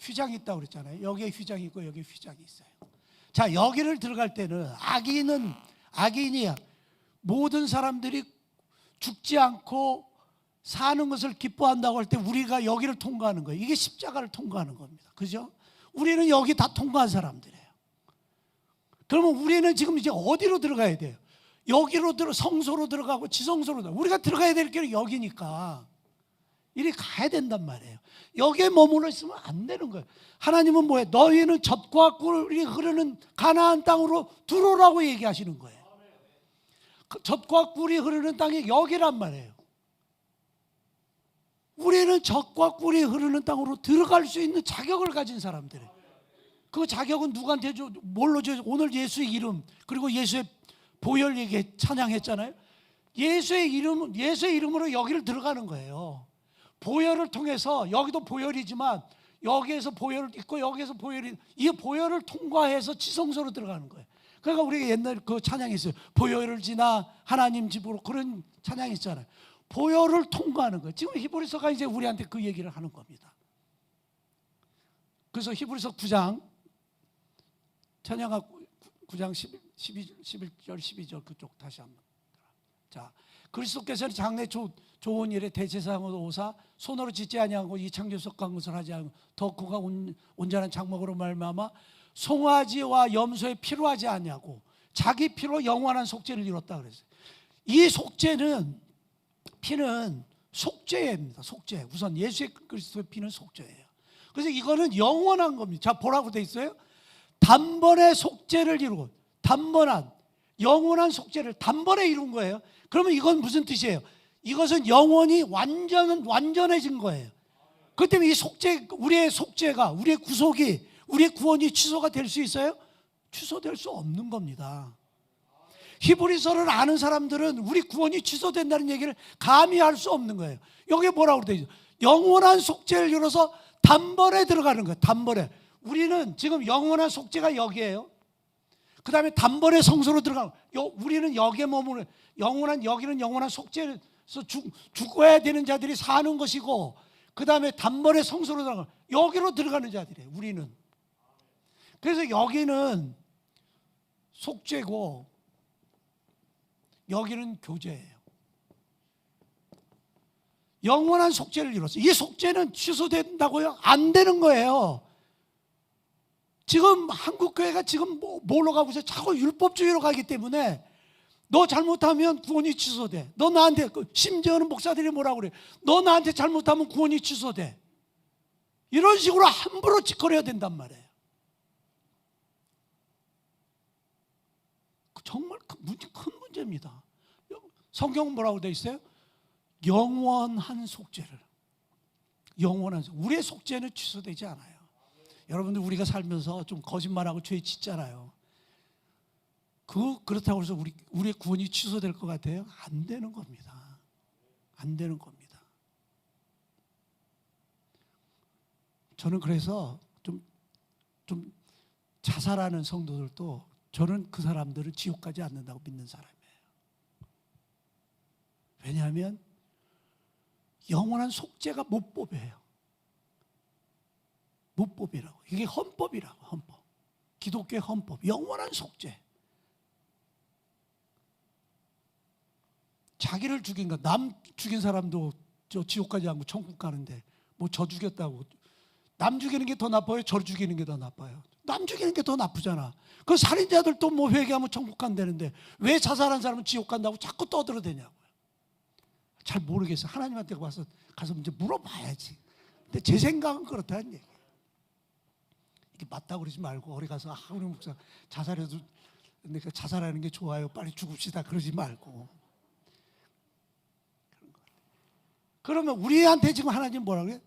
휘장이 있다고 그랬잖아요. 여기에 휘장이 있고 여기에 휘장이 있어요. 자, 여기를 들어갈 때는 악인이 모든 사람들이 죽지 않고 사는 것을 기뻐한다고 할 때 우리가 여기를 통과하는 거예요. 이게 십자가를 통과하는 겁니다. 그죠? 우리는 여기 다 통과한 사람들이에요. 그러면 우리는 지금 이제 어디로 들어가야 돼요? 여기로 성소로 들어가고 지성소로 들어가고 우리가 들어가야 될 길은 여기니까 이리 가야 된단 말이에요. 여기에 머물러 있으면 안 되는 거예요. 하나님은 뭐예요? 너희는 젖과 꿀이 흐르는 가나안 땅으로 들어오라고 얘기하시는 거예요. 젖과 꿀이 흐르는 땅이 여기란 말이에요. 우리는 젖과 꿀이 흐르는 땅으로 들어갈 수 있는 자격을 가진 사람들이에요. 그 자격은 누구한테 줘? 뭘로 줘? 오늘 예수의 이름 그리고 예수의 보혈 얘기 찬양했잖아요. 예수의 이름으로 여기를 들어가는 거예요. 보혈을 통해서 여기도 보혈이지만 여기에서 보혈을 있고 여기에서 보혈이 이 보혈을 통과해서 지성소로 들어가는 거예요. 그러니까 우리가 옛날 그 찬양이 있어요. 보혈을 지나 하나님 집으로 그런 찬양이 있잖아요. 보혈을 통과하는 거예요. 지금 히브리서가 이제 우리한테 그 얘기를 하는 겁니다. 그래서 히브리서 9장 찬양하 9장 11절 12절 그쪽 다시 한번. 자, 그리스도께서는 장래 좋은 일에 대제사장으로 오사 손으로 짓지 아니하고 이 창조석한 것을 하지 않고 더 그가 온전한 장막으로 말미암아 송아지와 염소에 피로 하지 아니하고 자기 피로 영원한 속죄를 이뤘다 그랬어요. 이 피는 속죄입니다. 속죄. 우선 예수 그리스도의 피는 속죄예요. 그래서 이거는 영원한 겁니다. 자, 뭐라고 돼 있어요? 단번에 속죄를 이루고 단번한 영원한 속죄를 단번에 이룬 거예요. 그러면 이건 무슨 뜻이에요? 이것은 영원히 완전해진 거예요. 그렇기 때문에 이 속죄, 우리의 속죄가, 우리의 구속이, 우리의 구원이 취소가 될 수 있어요? 취소될 수 없는 겁니다. 히브리서를 아는 사람들은 우리 구원이 취소된다는 얘기를 감히 할 수 없는 거예요. 여기에 뭐라고 되어 있어요? 영원한 속죄를 이뤄서 단번에 들어가는 거예요. 단번에. 우리는 지금 영원한 속죄가 여기에요. 그 다음에 단번에 성소로 들어가는 우리는 여기에 머무는 여기는 영원한 속죄에서 죽어야 되는 자들이 사는 것이고 그 다음에 단번에 성소로 들어가는 여기로 들어가는 자들이에요. 우리는. 그래서 여기는 속죄고 여기는 교제예요. 영원한 속죄를 이뤘어요. 이 속죄는 취소된다고요? 안 되는 거예요. 지금 한국교회가 지금 뭘로 가고 있어요? 자꾸 율법주의로 가기 때문에 너 잘못하면 구원이 취소돼. 너 나한테 심지어는 목사들이 뭐라고 그래? 너 나한테 잘못하면 구원이 취소돼. 이런 식으로 함부로 짓거려야 된단 말이에요. 정말 큰 문제입니다. 성경은 뭐라고 되어 있어요? 영원한 속죄를. 영원한 속죄. 우리의 속죄는 취소되지 않아요. 여러분들 우리가 살면서 좀 거짓말하고 죄 짓잖아요. 그렇다고 해서 우리의 구원이 취소될 것 같아요? 안 되는 겁니다. 안 되는 겁니다. 저는 그래서 좀 자살하는 성도들도 저는 그 사람들은 지옥 가지 않는다고 믿는 사람이에요. 왜냐하면 영원한 속죄가 못법이에요. 못법이라고. 이게 헌법이라고. 헌법. 기독교의 헌법. 영원한 속죄. 자기를 죽인 거, 남 죽인 사람도 저 지옥 가지 않고 천국 가는데 뭐 저 죽였다고. 남 죽이는 게 더 나빠요? 저 죽이는 게 더 나빠요? 남 죽이는 게 더 나쁘잖아. 그 살인자들도 뭐 회개하면 천국 간다는데 왜 자살한 사람은 지옥 간다고 자꾸 떠들어대냐고요. 잘 모르겠어요. 하나님한테 가서 이제 물어봐야지. 근데 제 생각은 그렇다는 얘기예요. 이게 맞다고 그러지 말고 어디 가서 우리 목사 자살해도 내가 자살하는 게 좋아요. 빨리 죽읍시다 그러지 말고. 그러면 우리한테 지금 하나님 뭐라 그래?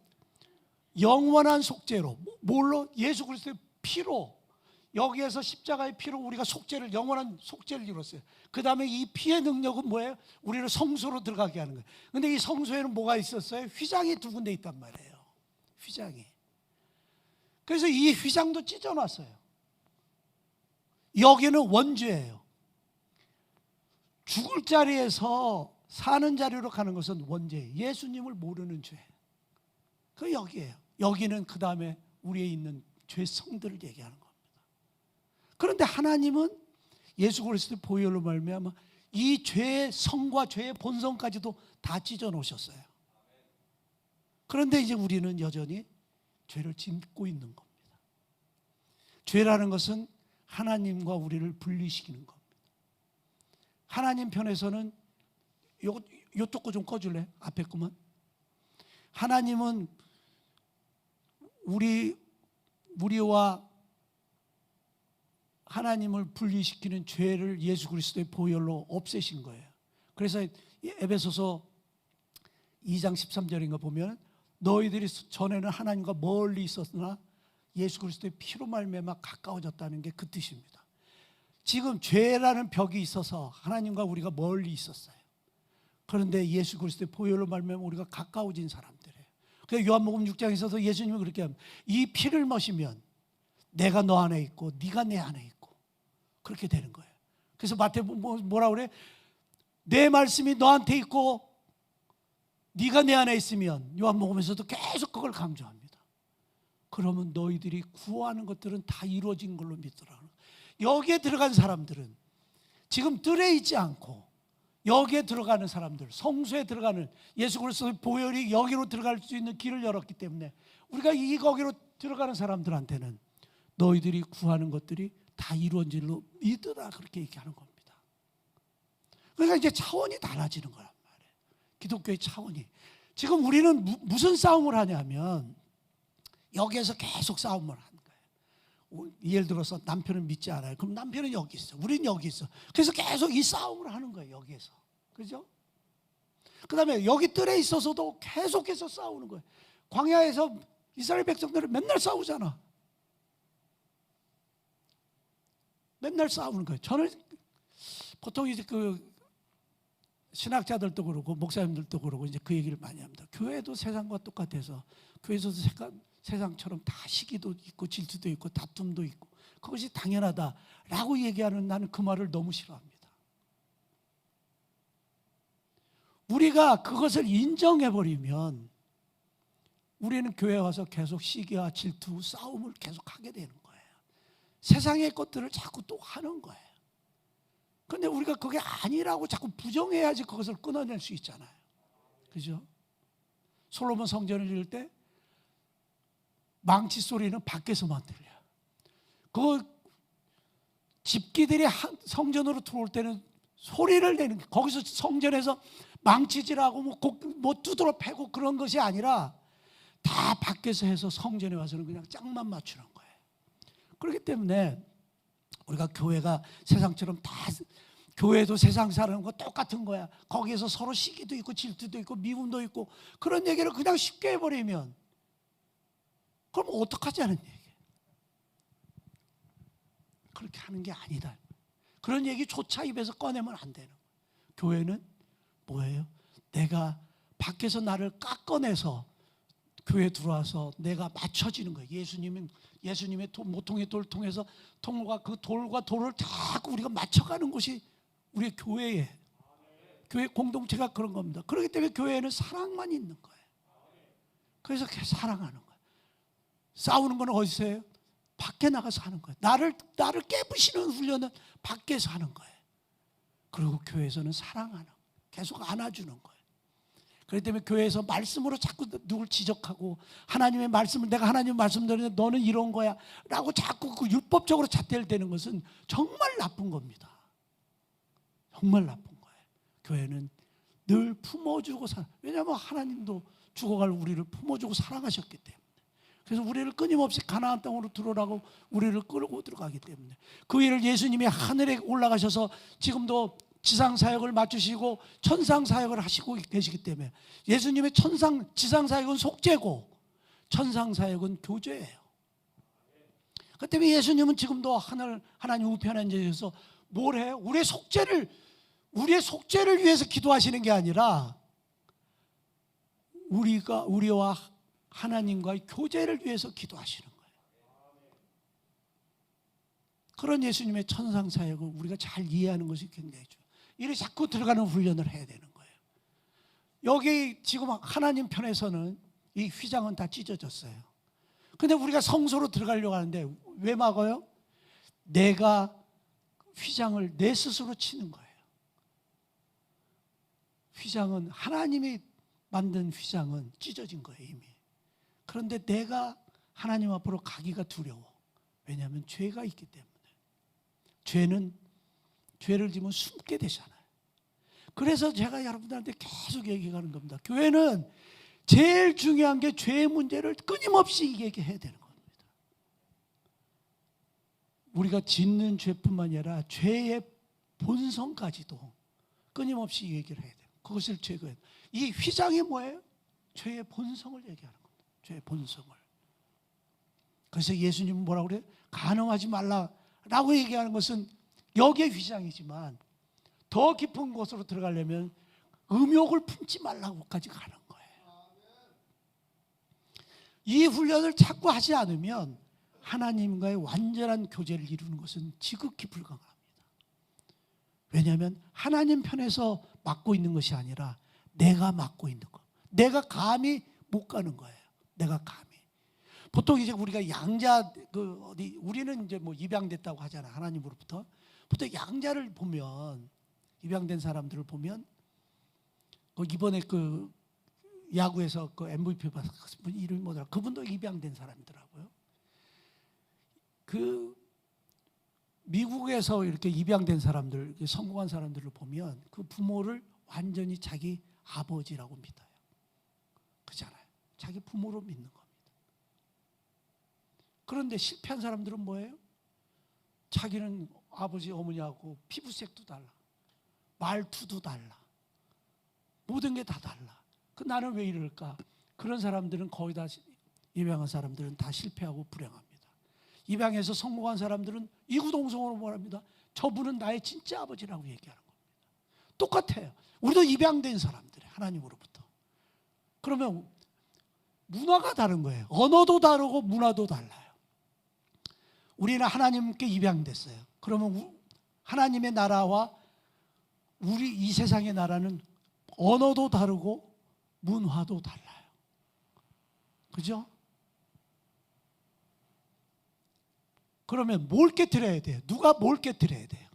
영원한 속죄로, 뭘로? 예수 그리스도의 피로, 여기에서 십자가의 피로 우리가 속죄를, 영원한 속죄를 이뤘어요. 그 다음에 이 피의 능력은 뭐예요? 우리를 성소로 들어가게 하는 거예요. 근데 이 성소에는 뭐가 있었어요? 휘장이 두 군데 있단 말이에요. 휘장이. 그래서 이 휘장도 찢어놨어요. 여기는 원죄예요. 죽을 자리에서 사는 자리로 가는 것은 원죄예요. 예수님을 모르는 죄. 그 여기예요. 여기는 그 다음에 우리에 있는 죄 성들을 얘기하는 겁니다. 그런데 하나님은 예수 그리스도의 보혈로 말미암아 이 죄의 성과 죄의 본성까지도 다 찢어 놓으셨어요. 그런데 이제 우리는 여전히 죄를 짓고 있는 겁니다. 죄라는 것은 하나님과 우리를 분리시키는 겁니다. 하나님 편에서는 요쪽 거 좀 꺼줄래? 앞에 거만. 하나님은 우리와 하나님을 분리시키는 죄를 예수 그리스도의 보혈로 없애신 거예요. 그래서 에베소서 2장 13절인가 보면 너희들이 전에는 하나님과 멀리 있었으나 예수 그리스도의 피로 말미암아 가까워졌다는 게 그 뜻입니다. 지금 죄라는 벽이 있어서 하나님과 우리가 멀리 있었어요. 그런데 예수 그리스도의 보혈로 말미암아 우리가 가까워진 사람들이에요. 그래서 요한복음 6장에 있어서 예수님은 그렇게 합니다. 이 피를 마시면 내가 너 안에 있고 네가 내 안에 있고 그렇게 되는 거예요. 그래서 마태복음 뭐라 그래? 내 말씀이 너한테 있고 네가 내 안에 있으면, 요한복음에서도 계속 그걸 강조합니다. 그러면 너희들이 구하는 것들은 다 이루어진 걸로 믿더라. 여기에 들어간 사람들은 지금 뜰에 있지 않고 여기에 들어가는 사람들, 성소에 들어가는 예수 그리스도의 보혈이 여기로 들어갈 수 있는 길을 열었기 때문에 우리가 이 거기로 들어가는 사람들한테는 너희들이 구하는 것들이 다 이루어진 줄로 믿으라 그렇게 얘기하는 겁니다. 그러니까 이제 차원이 달라지는 거란 말이에요. 기독교의 차원이. 지금 우리는 무슨 싸움을 하냐면 여기에서 계속 싸움을 하는 거예요. 예를 들어서 남편은 믿지 않아요. 그럼 남편은 여기 있어. 우리는 여기 있어. 그래서 계속 이 싸움을 하는 거예요. 여기에서. 그죠? 그 다음에 여기 뜰에 있어서도 계속해서 싸우는 거예요. 광야에서 이스라엘 백성들은 맨날 싸우잖아. 맨날 싸우는 거예요. 저는 보통 이제 그 신학자들도 그러고 목사님들도 그러고 이제 그 얘기를 많이 합니다. 교회도 세상과 똑같아서 교회에서도 세상처럼 다 시기도 있고 질투도 있고 다툼도 있고 그것이 당연하다라고 얘기하는, 나는 그 말을 너무 싫어합니다. 우리가 그것을 인정해버리면 우리는 교회에 와서 계속 시기와 질투, 싸움을 계속 하게 되는 거예요. 세상의 것들을 자꾸 또 하는 거예요. 그런데 우리가 그게 아니라고 자꾸 부정해야지 그것을 끊어낼 수 있잖아요. 그죠? 솔로몬 성전을 지을 때 망치 소리는 밖에서만 들려요. 그 집기들이 성전으로 들어올 때는 소리를 내는, 거기서 성전에서 망치질하고 뭐 두드러 패고 그런 것이 아니라 다 밖에서 해서 성전에 와서는 그냥 짝만 맞추는 거예요. 그렇기 때문에 우리가 교회가 세상처럼 다, 교회도 세상 사는 거 똑같은 거야. 거기에서 서로 시기도 있고 질투도 있고 미움도 있고 그런 얘기를 그냥 쉽게 해버리면 그럼 어떡하자는 얘기예요. 그렇게 하는 게 아니다. 그런 얘기조차 입에서 꺼내면 안 되는 거예요. 교회는 뭐예요? 내가 밖에서 나를 깎아내서 교회 들어와서 내가 맞춰지는 거예요. 예수님의 모퉁이 돌을 통해서 그 돌과 돌을 자꾸 우리가 맞춰가는 곳이 우리의 교회예요. 교회 공동체가 그런 겁니다. 그렇기 때문에 교회에는 사랑만 있는 거예요. 그래서 사랑하는 거예요. 싸우는 건 어디서 해요? 밖에 나가서 하는 거예요. 나를 깨부시는 훈련은 밖에서 하는 거예요. 그리고 교회에서는 사랑하는 거예요. 계속 안아주는 거예요. 그렇기 때문에 교회에서 말씀으로 자꾸 누굴 지적하고 하나님의 말씀을 내가 하나님 말씀 드리는데 너는 이런 거야 라고 자꾸 그 율법적으로 잣대를 것은 정말 나쁜 겁니다. 정말 나쁜 거예요. 교회는 늘 품어주고 왜냐하면 하나님도 죽어갈 우리를 품어주고 사랑하셨기 때문에. 그래서 우리를 끊임없이 가나안 땅으로 들어오라고 우리를 끌고 들어가기 때문에 그 일을 예수님이 하늘에 올라가셔서 지금도 지상 사역을 맡으시고 천상 사역을 하시고 계시기 때문에 예수님의 지상 사역은 속죄고 천상 사역은 교제예요. 그 때문에 예수님은 지금도 하나님 우편에 앉으셔서 뭘 해요? 우리의 속죄를 위해서 기도하시는 게 아니라 우리와 하나님과의 교제를 위해서 기도하시는 거예요. 그런 예수님의 천상 사역을 우리가 잘 이해하는 것이 굉장히 중요해요. 이를 자꾸 들어가는 훈련을 해야 되는 거예요. 여기 지금 하나님 편에서는 이 휘장은 다 찢어졌어요. 근데 우리가 성소로 들어가려고 하는데 왜 막아요? 내가 휘장을 내 스스로 치는 거예요. 휘장은 하나님이 만든 휘장은 찢어진 거예요 이미. 그런데 내가 하나님 앞으로 가기가 두려워. 왜냐하면 죄가 있기 때문에. 죄를 지면 숨게 되잖아요. 그래서 제가 여러분들한테 계속 얘기하는 겁니다. 교회는 제일 중요한 게 죄의 문제를 끊임없이 얘기해야 되는 겁니다. 우리가 짓는 죄뿐만 아니라 죄의 본성까지도 끊임없이 얘기를 해야 돼요. 그것을 제거해야 돼요. 이 휘장이 뭐예요? 죄의 본성을 얘기하는 겁니다. 죄의 본성을. 그래서 예수님은 뭐라고 그래요? 간음하지 말라라고 얘기하는 것은 여기에 휘장이지만 더 깊은 곳으로 들어가려면 음욕을 품지 말라고까지 가는 거예요. 이 훈련을 자꾸 하지 않으면 하나님과의 완전한 교제를 이루는 것은 지극히 불가능합니다. 왜냐하면 하나님 편에서 맡고 있는 것이 아니라 내가 맡고 있는 것. 내가 감히 못 가는 거예요. 내가 감히. 보통 이제 우리가 우리는 이제 뭐 입양됐다고 하잖아. 하나님으로부터. 보통 양자를 보면 입양된 사람들을 보면 이번에 그 야구에서 그 MVP 받은 분 이름이 뭐더라? 그분도 입양된 사람이더라고요. 그 미국에서 이렇게 입양된 사람들, 성공한 사람들을 보면 그 부모를 완전히 자기 아버지라고 믿어요. 그렇잖아요. 자기 부모로 믿는 겁니다. 그런데 실패한 사람들은 뭐예요? 자기는 아버지 어머니하고 피부색도 달라, 말투도 달라, 모든 게 다 달라. 나는 왜 이럴까? 그런 사람들은 거의 다 입양한 사람들은 다 실패하고 불행합니다. 입양해서 성공한 사람들은 이구동성으로 말합니다. 저분은 나의 진짜 아버지라고 얘기하는 겁니다. 똑같아요. 우리도 입양된 사람들이에요. 하나님으로부터. 그러면 문화가 다른 거예요. 언어도 다르고 문화도 달라요. 우리는 하나님께 입양됐어요. 그러면 하나님의 나라와 우리 이 세상의 나라는 언어도 다르고 문화도 달라요. 그죠? 그러면 뭘 깨트려야 돼요? 누가 뭘 깨트려야 돼요?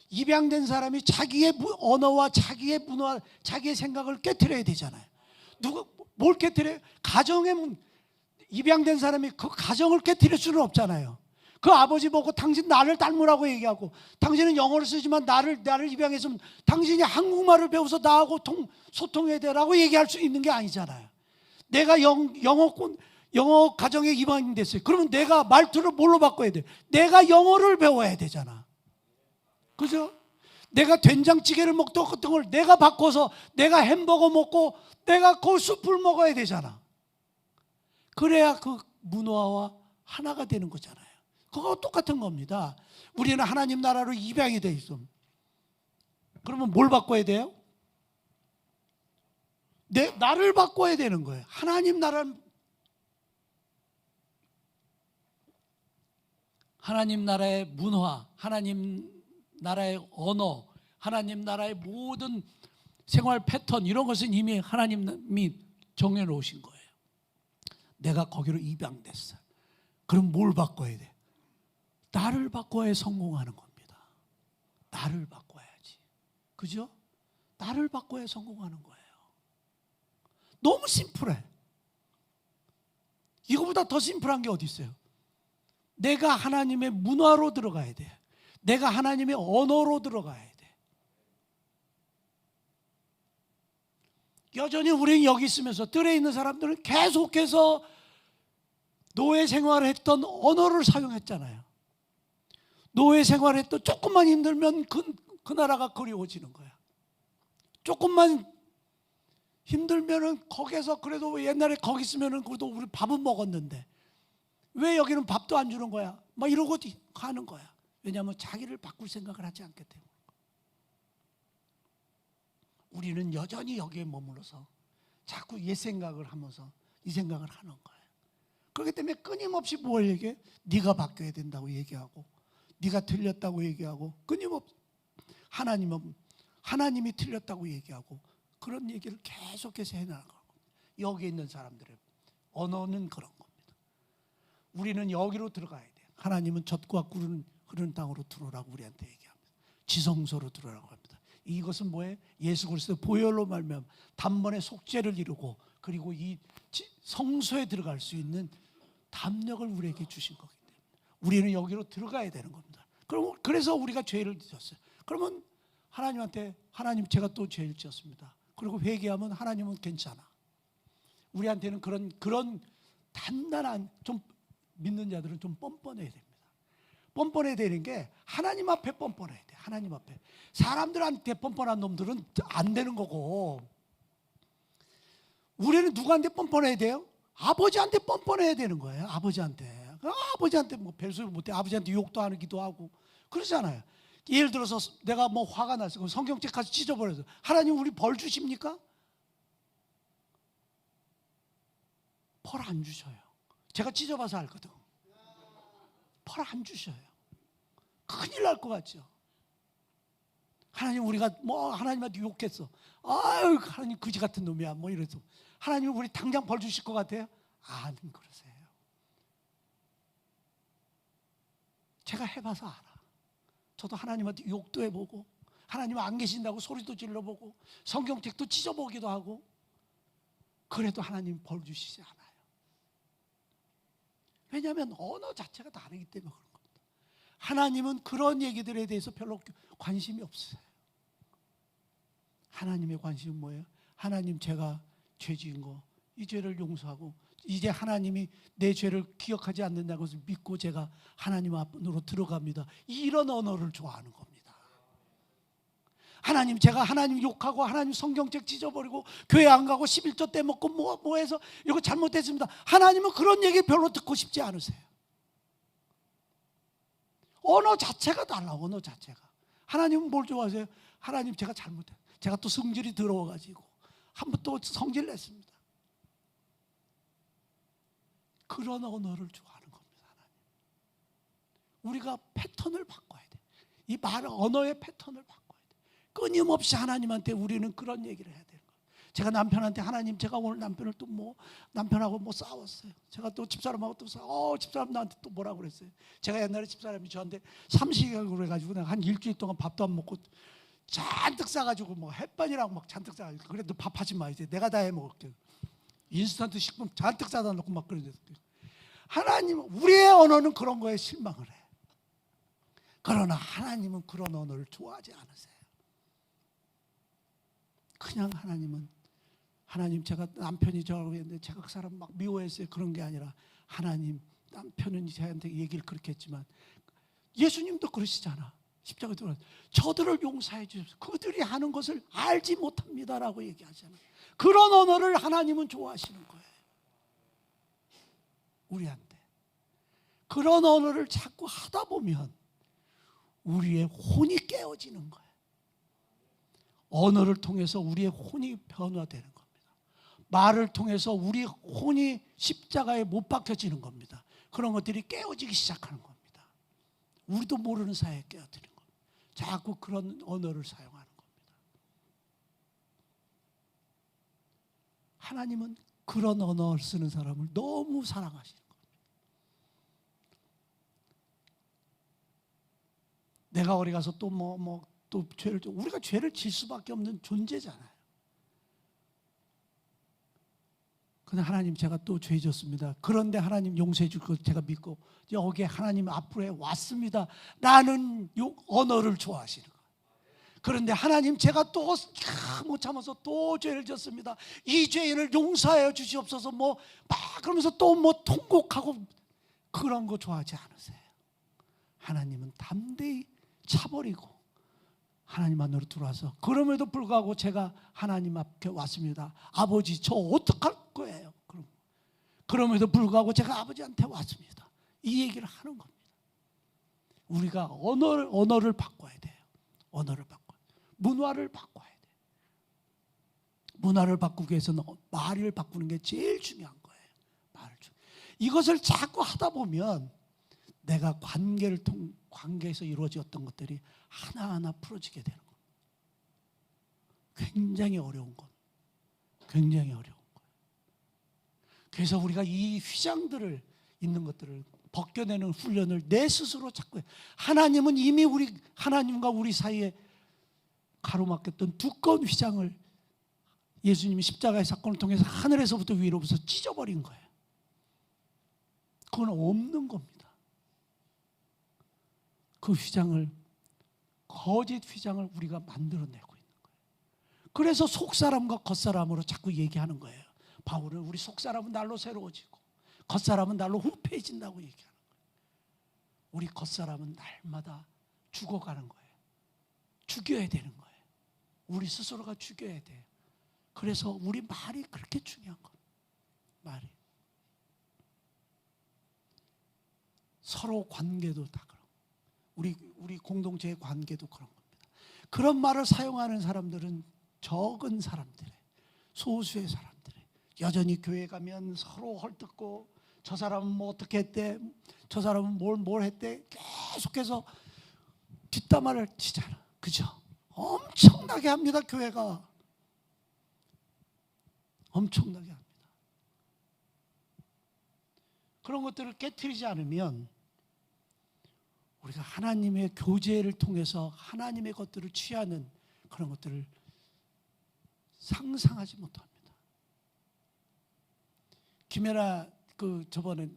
입양된 사람이 자기의 언어와 자기의 문화, 자기의 생각을 깨트려야 되잖아요. 누가 뭘 깨트려요? 입양된 사람이 그 가정을 깨트릴 수는 없잖아요. 그 아버지 보고 당신 나를 닮으라고 얘기하고, 당신은 영어를 쓰지만 나를 입양했으면 당신이 한국말을 배워서 나하고 소통해야 되라고 얘기할 수 있는 게 아니잖아요. 내가 영어 가정에 입양이 됐어요. 그러면 내가 말투를 뭘로 바꿔야 돼? 내가 영어를 배워야 되잖아. 그죠? 내가 된장찌개를 먹던 같은 걸 내가 바꿔서 내가 햄버거 먹고 내가 그 숲을 먹어야 되잖아. 그래야 그 문화와 하나가 되는 거잖아요. 그거 똑같은 겁니다. 우리는 하나님 나라로 입양이 돼 있음. 그러면 뭘 바꿔야 돼요? 나를 바꿔야 되는 거예요. 하나님 나라의 문화, 하나님 나라의 언어, 하나님 나라의 모든 생활 패턴, 이런 것은 이미 하나님이 정해놓으신 거예요. 내가 거기로 입양됐어. 그럼 뭘 바꿔야 돼? 나를 바꿔야 성공하는 겁니다. 나를 바꿔야지. 그죠? 나를 바꿔야 성공하는 거예요. 너무 심플해. 이거보다 더 심플한 게 어디 있어요? 내가 하나님의 문화로 들어가야 돼. 내가 하나님의 언어로 들어가야 돼. 여전히 우리는 여기 있으면서 뜰에 있는 사람들은 계속해서 노예 생활을 했던 언어를 사용했잖아요. 노예 생활을 했던, 조금만 힘들면 그 나라가 그리워지는 거야. 조금만 힘들면은 거기서, 그래도 옛날에 거기 있으면은 그래도 우리 밥은 먹었는데 왜 여기는 밥도 안 주는 거야? 막 이러고 가는 거야. 왜냐하면 자기를 바꿀 생각을 하지 않기 때문에. 우리는 여전히 여기에 머물러서 자꾸 옛 생각을 하면서 이 생각을 하는 거예요. 그렇기 때문에 끊임없이 뭘 얘기해? 네가 바뀌어야 된다고 얘기하고, 네가 틀렸다고 얘기하고, 끊임없이 하나님이 틀렸다고 얘기하고, 그런 얘기를 계속해서 해나가는 겁니다. 여기 있는 사람들의 언어는 그런 겁니다. 우리는 여기로 들어가야 돼요. 하나님은 젖과 꿀은 흐르는 땅으로 들어오라고 우리한테 얘기합니다. 지성소로 들어오라고 합니다. 이것은 뭐예요? 예수 그리스도의 보혈로 말미암아 단번에 속죄를 이루고, 그리고 이 성소에 들어갈 수 있는 담력을 우리에게 주신 거기 때문에 우리는 여기로 들어가야 되는 겁니다. 그래서 우리가 죄를 지었어요. 그러면 하나님한테, 하나님 제가 또 죄를 지었습니다. 그리고 회개하면 하나님은 괜찮아. 우리한테는 그런 단단한, 좀 믿는 자들은 좀 뻔뻔해야 됩니다. 뻔뻔해야 되는 게 하나님 앞에 뻔뻔해야 돼. 하나님 앞에. 사람들한테 뻔뻔한 놈들은 안 되는 거고, 우리는 누구한테 뻔뻔해야 돼요? 아버지한테 뻔뻔해야 되는 거예요. 아버지한테. 아버지한테 뭐 별소리 못해. 아버지한테 욕도 안 하기도 하고 그러잖아요. 예를 들어서 내가 뭐 화가 났어. 그럼 성경책 가서 찢어버려서, 하나님 우리 벌 주십니까? 벌 안 주셔요. 제가 찢어봐서 알거든. 벌 안 주셔요. 큰일 날 것 같죠. 하나님, 우리가 뭐 하나님한테 욕했어. 아유, 하나님 그지 같은 놈이야. 뭐 이래서 하나님 우리 당장 벌 주실 것 같아요? 안 그러세요. 제가 해봐서 알아. 저도 하나님한테 욕도 해보고, 하나님 안 계신다고 소리도 질러보고, 성경책도 찢어보기도 하고, 그래도 하나님 벌 주시지 않아요. 왜냐하면 언어 자체가 다르기 때문에 그런 겁니다. 하나님은 그런 얘기들에 대해서 별로 관심이 없어요. 하나님의 관심은 뭐예요? 하나님, 제가 죄 지은 거, 이 죄를 용서하고, 이제 하나님이 내 죄를 기억하지 않는다는 것을 믿고 제가 하나님 앞으로 들어갑니다. 이런 언어를 좋아하는 겁니다. 하나님, 제가 하나님 욕하고 하나님 성경책 찢어버리고 교회 안 가고 11조 떼먹고 뭐 해서 이거 잘못했습니다. 하나님은 그런 얘기 별로 듣고 싶지 않으세요. 언어 자체가 달라. 언어 자체가. 하나님은 뭘 좋아하세요? 하나님, 제가 잘못했어요. 제가 또 성질이 더러워가지고 한번 또 성질 냈습니다. 그런 언어를 좋아하는 겁니다. 하나님. 우리가 패턴을 바꿔야 돼. 이 말, 언어의 패턴을 바꿔야 돼. 끊임없이 하나님한테 우리는 그런 얘기를 해야 되는 거예요. 제가 남편한테, 하나님, 제가 오늘 남편을 또 남편하고 싸웠어요. 제가 또 집사람하고 또 집사람 나한테 또 뭐라고 그랬어요. 제가 옛날에 집사람이 저한테 삼시간으로 해가지고 내가 한 일주일 동안 밥도 안 먹고 잔뜩 싸가지고 뭐 햇반이랑 막 잔뜩 싸가지고, 그래도 밥하지 마, 이제 내가 다 해 먹을게. 인스턴트 식품 잔뜩 싸다 놓고 막 그러는데, 하나님, 우리의 언어는 그런 거에 실망을 해. 그러나 하나님은 그런 언어를 좋아하지 않으세요. 그냥 하나님, 제가 남편이 저라고 했는데 제가 그 사람 막 미워했어요. 그런 게 아니라, 하나님, 남편은 저한테 얘기를 그렇게 했지만 예수님도 그러시잖아. 십자가에 들어가서 저들을 용서해 주십시오. 그들이 하는 것을 알지 못합니다라고 얘기하잖아요. 그런 언어를 하나님은 좋아하시는 거예요. 우리한테. 그런 언어를 자꾸 하다 보면 우리의 혼이 깨어지는 거예요. 언어를 통해서 우리의 혼이 변화되는 겁니다. 말을 통해서 우리 혼이 십자가에 못 박혀지는 겁니다. 그런 것들이 깨어지기 시작하는 겁니다. 우리도 모르는 사이에 깨어지는 겁니다. 자꾸 그런 언어를 사용하는 겁니다. 하나님은 그런 언어를 쓰는 사람을 너무 사랑하시는 겁니다. 내가 어디 가서 또 또 죄를, 우리가 죄를 질 수밖에 없는 존재잖아요. 근데 하나님, 제가 또 죄 졌습니다. 그런데 하나님 용서해 줄 것 제가 믿고 여기에 하나님 앞으로 왔습니다. 라는 언어를 좋아하시는 거예요. 그런데 하나님, 제가 또 못 참아서 또 죄를 졌습니다. 이 죄인을 용서하여 주시옵소서 막 그러면서 또 통곡하고 그런 거 좋아하지 않으세요. 하나님은 담대히 차버리고 하나님 안으로 들어와서, 그럼에도 불구하고 제가 하나님 앞에 왔습니다. 아버지, 저 어떡할 거예요? 그럼에도 불구하고 제가 아버지한테 왔습니다. 이 얘기를 하는 겁니다. 우리가 언어를 바꿔야 돼요. 언어를 바꿔. 문화를 바꿔야 돼요. 문화를 바꾸기 위해서는 말을 바꾸는 게 제일 중요한 거예요. 이것을 자꾸 하다 보면 내가 관계에서 이루어졌던 것들이 하나하나 풀어지게 되는 겁니다. 굉장히 어려운 것. 굉장히 어려운 거예요. 그래서 우리가 이 휘장들을 있는 것들을 벗겨내는 훈련을 내 스스로 자꾸 해요. 하나님은 이미 하나님과 우리 사이에 가로막혔던 두꺼운 휘장을 예수님이 십자가의 사건을 통해서 하늘에서부터 위로부터 찢어버린 거예요. 그건 없는 겁니다. 그 휘장을, 거짓 휘장을 우리가 만들어내고 있는 거예요. 그래서 속사람과 겉사람으로 자꾸 얘기하는 거예요. 바울은 우리 속사람은 날로 새로워지고 겉사람은 날로 후패해진다고 얘기하는 거예요. 우리 겉사람은 날마다 죽어가는 거예요. 죽여야 되는 거예요. 우리 스스로가 죽여야 돼요. 그래서 우리 말이 그렇게 중요한 거예요. 말이. 서로 관계도 다 그런 거예요. 우리 공동체의 관계도 그런 겁니다. 그런 말을 사용하는 사람들은 적은 사람들이에요. 소수의 사람들이에요. 여전히 교회 가면 서로 헐뜯고, 저 사람은 뭐 어떻게 했대, 저 사람은 뭘 했대, 계속해서 뒷담화를 치잖아. 그죠? 엄청나게 합니다. 교회가 엄청나게 합니다. 그런 것들을 깨트리지 않으면 우리가 하나님의 교제를 통해서 하나님의 것들을 취하는 그런 것들을 상상하지 못합니다. 김연아 저번에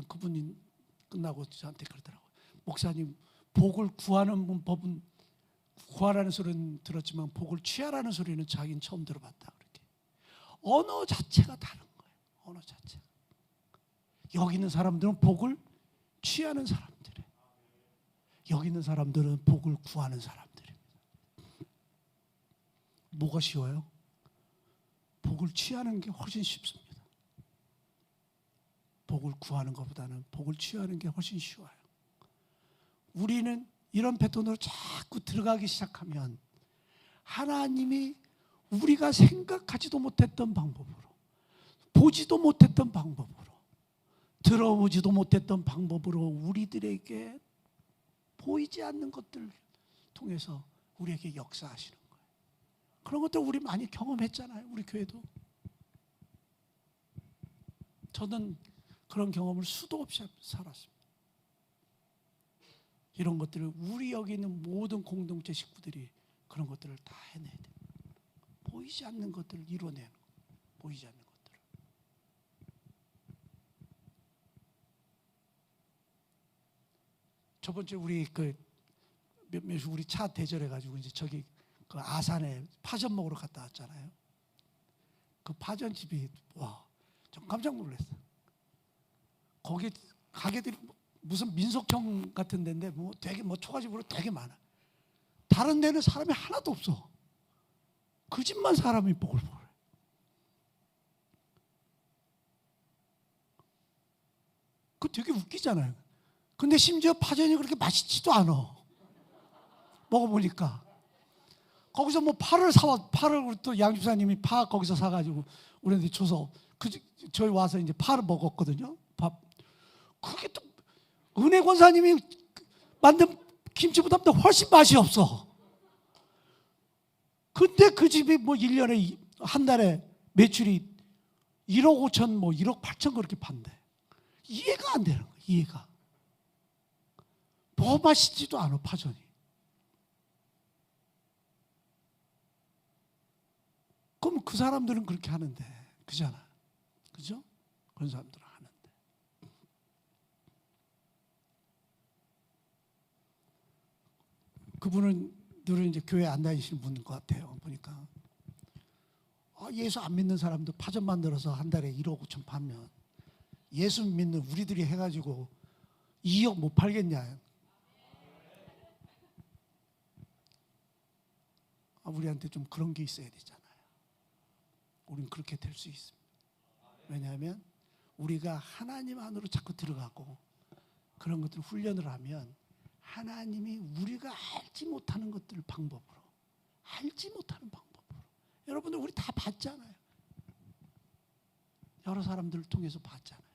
그분이 끝나고 저한테 그러더라고요. 목사님, 복을 구하는 법은, 구하라는 소리는 들었지만 복을 취하라는 소리는 자기는 처음 들어봤다. 그렇게 언어 자체가 다른 거예요. 언어 자체가. 여기 있는 사람들은 복을 취하는 사람들이에요. 여기 있는 사람들은 복을 구하는 사람들입니다. 뭐가 쉬워요? 복을 취하는 게 훨씬 쉽습니다. 복을 구하는 것보다는 복을 취하는 게 훨씬 쉬워요. 우리는 이런 패턴으로 자꾸 들어가기 시작하면 하나님이 우리가 생각하지도 못했던 방법으로, 보지도 못했던 방법으로, 들어보지도 못했던 방법으로 우리들에게 보이지 않는 것들을 통해서 우리에게 역사하시는 거예요. 그런 것들 우리 많이 경험했잖아요. 우리 교회도. 저는 그런 경험을 수도 없이 살았습니다. 이런 것들을 우리 여기 있는 모든 공동체 식구들이 그런 것들을 다 해내야 돼요. 보이지 않는 것들을 이뤄내는 거예요. 보이지 않는 것들을. 저번 주에 우리 우리 차 대절해 가지고 이제 저기 그 아산에 파전 먹으러 갔다 왔잖아요. 그 파전집이 좀 깜짝 놀랐어요. 거기 가게들이 무슨 민속형 같은 데인데 되게 초가집으로 되게 많아. 다른 데는 사람이 하나도 없어. 그 집만 사람이 보글보글. 그 되게 웃기잖아요. 근데 심지어 파전이 그렇게 맛있지도 않아. 먹어보니까. 거기서 파를 또 양집사님이 파 거기서 사가지고 우리한테 줘서 저희 와서 이제 파를 먹었거든요. 밥. 그게 또 은혜 권사님이 만든 김치보다 훨씬 맛이 없어. 근데 그 집이 뭐 1년에 한 달에 매출이 1억 5천 뭐 1억 8천 그렇게 판대. 이해가 안 되는 거야. 이해가. 뭐 맛있지도 않아 파전이. 그럼 그 사람들은 그렇게 하는데 그잖아. 그죠? 그런 사람들은 하는데. 그분은 늘 이제 교회 안 다니시는 분인 것 같아요. 보니까 예수 안 믿는 사람도 파전 만들어서 한 달에 1억 5천 팔면 예수 믿는 우리들이 해가지고 2억 못 팔겠냐? 우리한테 좀 그런 게 있어야 되잖아요. 우린 그렇게 될 수 있습니다. 왜냐하면 우리가 하나님 안으로 자꾸 들어가고 그런 것들 훈련을 하면 하나님이 우리가 알지 못하는 것들을 방법으로 알지 못하는 방법으로 여러분들 우리 다 봤잖아요. 여러 사람들을 통해서 봤잖아요.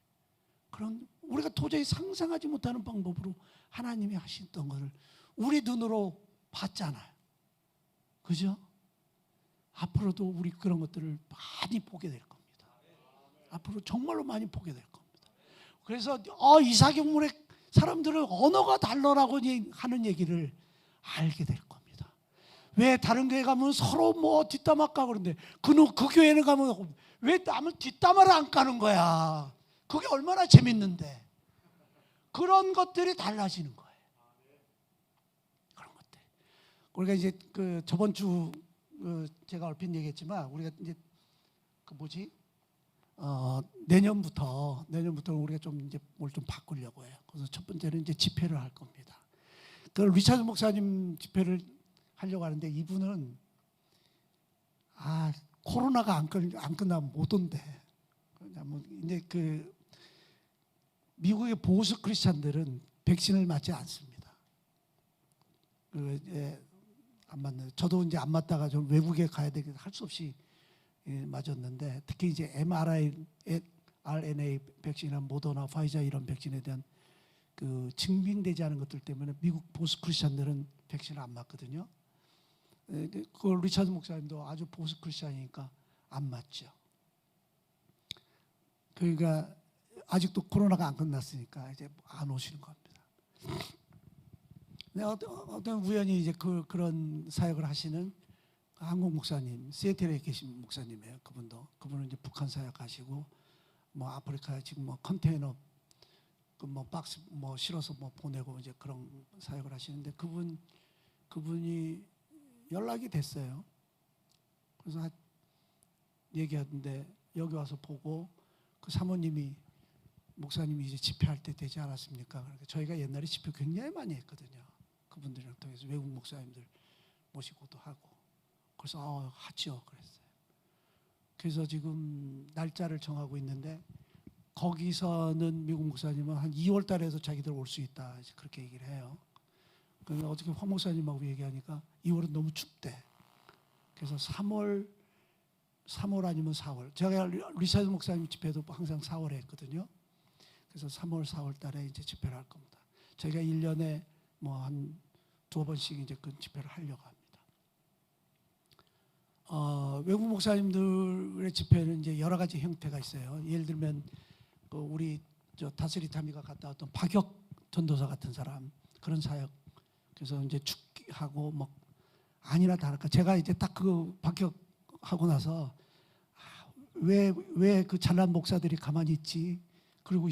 그런 우리가 도저히 상상하지 못하는 방법으로 하나님이 하셨던 것을 우리 눈으로 봤잖아요. 그죠? 앞으로도 우리 그런 것들을 많이 보게 될 겁니다. 앞으로 정말로 많이 보게 될 겁니다. 그래서 이사경문의 사람들은 언어가 달라라고 하는 얘기를 알게 될 겁니다. 왜 다른 교회 가면 서로 뭐 뒷담화 까고 그러는데 그 교회는 가면 왜 남을 뒷담화를 안 까는 거야? 그게 얼마나 재밌는데. 그런 것들이 달라지는 거예요. 그런 것들. 우리가 이제 그 저번 주 제가 얼핏 얘기했지만 우리가 이제 내년부터 우리가 좀 이제 뭘 좀 바꾸려고 해요. 그래서 첫 번째는 이제 집회를 할 겁니다. 그 리차드 목사님 집회를 하려고 하는데 이분은 코로나가 안 끝나면 못 온대. 이제 그 미국의 보수 크리스찬들은 백신을 맞지 않습니다. 안 맞는. 저도 이제 안 맞다가 좀 외국에 가야 되겠다 할 수 없이 맞았는데 특히 이제 mRNA 백신이나 모더나, 파이자 이런 백신에 대한 그 증빙되지 않은 것들 때문에 미국 보수 크리스찬들은 백신을 안 맞거든요. 그 리차드 목사님도 아주 보수 크리스찬이니까 안 맞죠. 그러니까 아직도 코로나가 안 끝났으니까 이제 안 오시는 겁니다. 어떤 우연히 이제 그런 사역을 하시는 한국 목사님, 시애틀에 계신 목사님이에요. 그분은 이제 북한 사역하시고 뭐 아프리카에 지금 뭐 컨테이너 뭐 박스 뭐 실어서 뭐 보내고 이제 그런 사역을 하시는데 그분이 연락이 됐어요. 그래서 얘기하던데 여기 와서 보고 그 사모님이 목사님이 이제 집회할 때 되지 않았습니까? 그러니까 저희가 옛날에 집회 굉장히 많이 했거든요. 그분들이랑 통해서 외국 목사님들 모시고도 하고 그래서 하죠 그랬어요. 그래서 지금 날짜를 정하고 있는데 거기서는 미국 목사님은 한 2월 달에도 자기들 올 수 있다 그렇게 얘기를 해요. 그러니까 어저께 황 목사님하고 얘기하니까 2월은 너무 춥대. 그래서 3월 아니면 4월. 제가 리차드 목사님 집회도 항상 4월에 했거든요. 그래서 3월, 4월 달에 이제 집회를 할 겁니다. 저희가 1년에 뭐 한 2번씩 이제 그 집회를 하려고 합니다. 외국 목사님들의 집회는 이제 여러 가지 형태가 있어요. 예를 들면 우리 다스리 타미가 갔다 왔던 박혁 전도사 같은 사람 그런 사역. 그래서 이제 축기하고 뭐 아니나 다를까 제가 이제 딱 그 박혁 하고 나서 왜 그 잘난 목사들이 가만히 있지? 그러고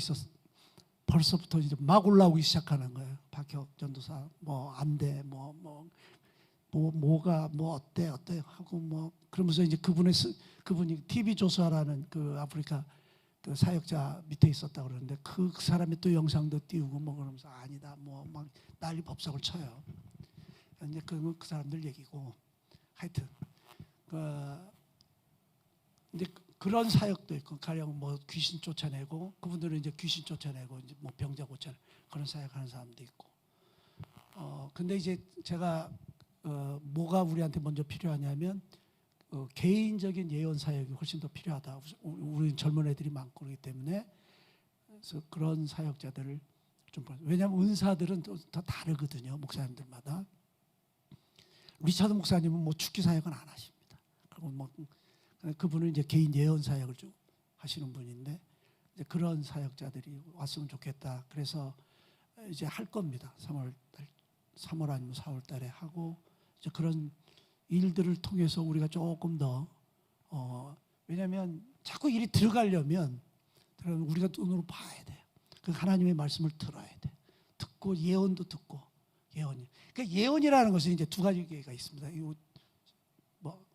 벌써부터 이제 막 올라오기 시작하는 거예요. 박혁 전도사 뭐 안 돼, 뭐가 뭐 어때 하고 뭐 그러면서 이제 그분이 TV 조수아라는 그 아프리카 그 사역자 밑에 있었다 그러는데 그 사람이 또 영상도 띄우고 뭐 그러면서 아니다 뭐 막 난리 법석을 쳐요. 이제 그 사람들 얘기고 하여튼 이제 그런 사역도 있고 가령 뭐 귀신 쫓아내고 그분들은 이제 귀신 쫓아내고 이제 뭐 병자 고쳐 그런 사역하는 사람도 있고 근데 이제 제가 뭐가 우리한테 먼저 필요하냐면 개인적인 예언 사역이 훨씬 더 필요하다. 우리는 젊은 애들이 많고 그렇기 때문에 그래서 그런 사역자들을 좀 왜냐하면 은사들은 또 다 다르거든요. 목사님들마다. 리차드 목사님은 뭐 축기 사역은 안 하십니다. 그리고 뭐 그분은 이제 개인 예언 사역을 좀 하시는 분인데 이제 그런 사역자들이 왔으면 좋겠다. 그래서 이제 할 겁니다. 3월 아니면 4월 달에 하고 이제 그런 일들을 통해서 우리가 조금 더 왜냐하면 자꾸 일이 들어가려면 우리가 눈으로 봐야 돼요. 그 하나님의 말씀을 들어야 돼. 듣고 예언도 듣고 예언이. 그러니까 예언이라는 것은 이제 두 가지가 있습니다. 이거 뭐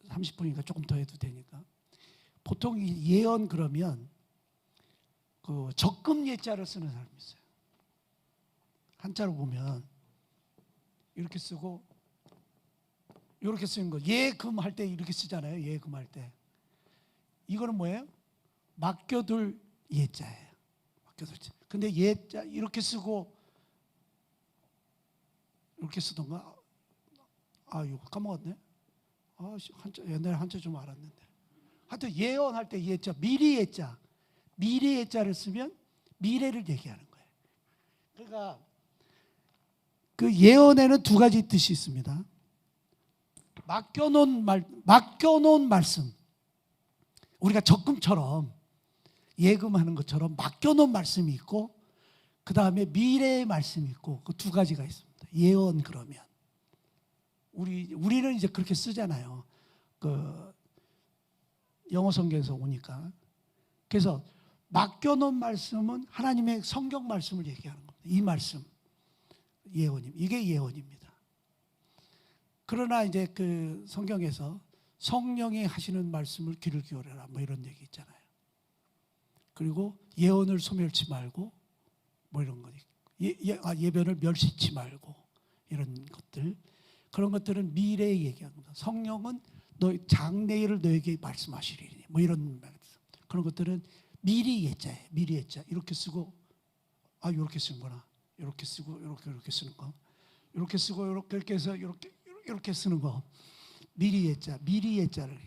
30분이니까 조금 더 해도 되니까. 보통 이 예언 그러면 그 적금 예자를 쓰는 사람이 있어요. 한자로 보면 이렇게 쓰고 이렇게 쓰는 거. 예금 할 때 이렇게 쓰잖아요. 예금 할 때. 이거는 뭐예요? 맡겨둘 예자예요. 맡겨둘 자. 근데 예자 이렇게 쓰고 이렇게 쓰던가. 아, 이거 까먹었네. 아, 한자 옛날에 한자 좀 알았는데. 하여튼 예언할 때 예자, 미리 예자. 미리 예자를 쓰면 미래를 얘기하는 거예요. 그러니까 그 예언에는 두 가지 뜻이 있습니다. 맡겨놓은 말씀. 우리가 적금처럼 예금하는 것처럼 맡겨놓은 말씀이 있고 그 다음에 미래의 말씀이 있고 그 두 가지가 있습니다. 예언 그러면 우리는 이제 그렇게 쓰잖아요. 그 영어 성경에서 오니까. 그래서 맡겨놓은 말씀은 하나님의 성경 말씀을 얘기하는 겁니다. 이 말씀 예언입니다. 이게 예언입니다. 그러나 이제 그 성경에서 성령이 하시는 말씀을 귀를 기울여라 뭐 이런 얘기 있잖아요. 그리고 예언을 소멸치 말고 뭐 이런 거 예변을 멸시치 말고 이런 것들 그런 것들은 미래에 얘기하는 겁니다. 성령은 너 장래일을 너에게 말씀하시리니 뭐 이런 말 그런 것들은 미리 예자예요. 미리 예자 이렇게 쓰고 아 이렇게 쓰는구나 이렇게 쓰고 이렇게 쓰는 거 이렇게 쓰고 이렇게 해서 이렇게 쓰는 거 미리 예자를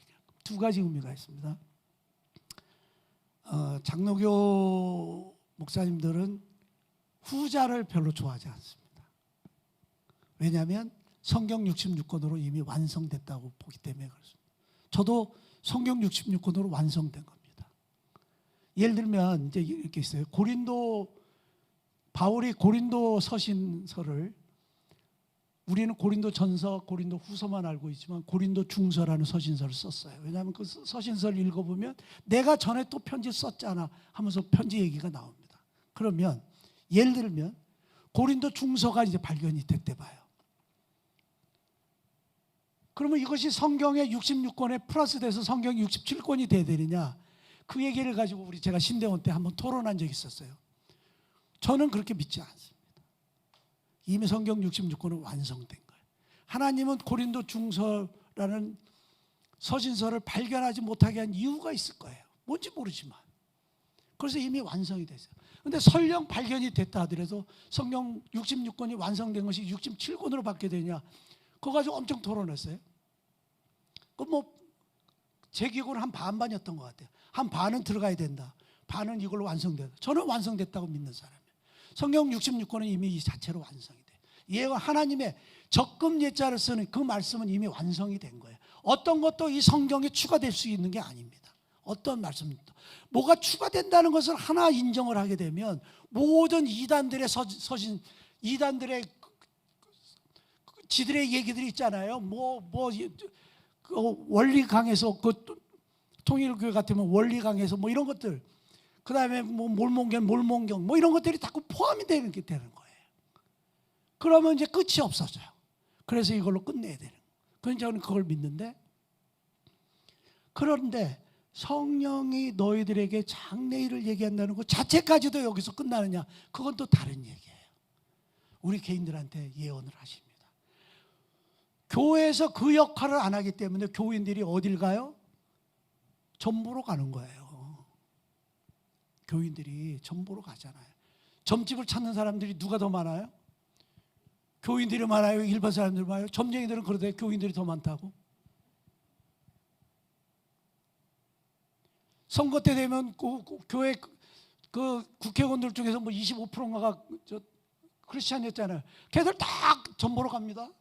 두 가지 의미가 있습니다. 장로교 목사님들은 후자를 별로 좋아하지 않습니다. 왜냐하면 성경 66권으로 이미 완성됐다고 보기 때문에 그렇습니다. 저도 성경 66권으로 완성된 겁니다. 예를 들면 이제 이렇게 있어요. 바울이 고린도 서신서를 우리는 고린도 전서, 고린도 후서만 알고 있지만 고린도 중서라는 서신서를 썼어요. 왜냐하면 그 서신서를 읽어보면 내가 전에 또 편지 썼잖아 하면서 편지 얘기가 나옵니다. 그러면 예를 들면 고린도 중서가 이제 발견이 됐대 봐요. 그러면 이것이 성경의 66권에 플러스돼서 성경 67권이 돼야 되느냐 그 얘기를 가지고 제가 신대원 때 한번 토론한 적이 있었어요. 저는 그렇게 믿지 않습니다. 이미 성경 66권은 완성된 거예요. 하나님은 고린도 중서라는 서신서를 발견하지 못하게 한 이유가 있을 거예요. 뭔지 모르지만. 그래서 이미 완성이 됐어요. 그런데 설령 발견이 됐다 하더라도 성경 66권이 완성된 것이 67권으로 받게 되냐 그거 가지고 엄청 토론했어요. 제 기억으로는 한 반반이었던 것 같아요. 한 반은 들어가야 된다. 반은 이걸로 완성된다. 저는 완성됐다고 믿는 사람이에요. 성경 66권은 이미 이 자체로 완성이 돼요. 예언 하나님의 적금 예자를 쓰는 그 말씀은 이미 완성이 된 거예요. 어떤 것도 이 성경에 추가될 수 있는 게 아닙니다. 어떤 말씀도 뭐가 추가된다는 것을 하나 인정을 하게 되면 모든 이단들의 서신 이단들의 지들의 얘기들이 있잖아요. 원리 강에서 통일교회 같으면 원리 강에서 뭐 이런 것들 그 다음에 몰몬경 뭐 이런 것들이 자꾸 포함이 되는 거예요. 그러면 이제 끝이 없어져요. 그래서 이걸로 끝내야 되는 거예요. 그래서 저는 그걸 믿는데 그런데 성령이 너희들에게 장래일을 얘기한다는 것 자체까지도 여기서 끝나느냐 그건 또 다른 얘기예요. 우리 개인들한테 예언을 하십니다. 교회에서 그 역할을 안 하기 때문에 교인들이 어딜 가요? 점보로 가는 거예요. 교인들이 점보로 가잖아요. 점집을 찾는 사람들이 누가 더 많아요? 교인들이 많아요? 일반 사람들이 많아요? 점쟁이들은 그러대 교인들이 더 많다고? 선거 때 되면 교회 그 국회의원들 중에서 뭐 25%가 저 크리스찬이었잖아요. 걔들 다 전보러 갑니다.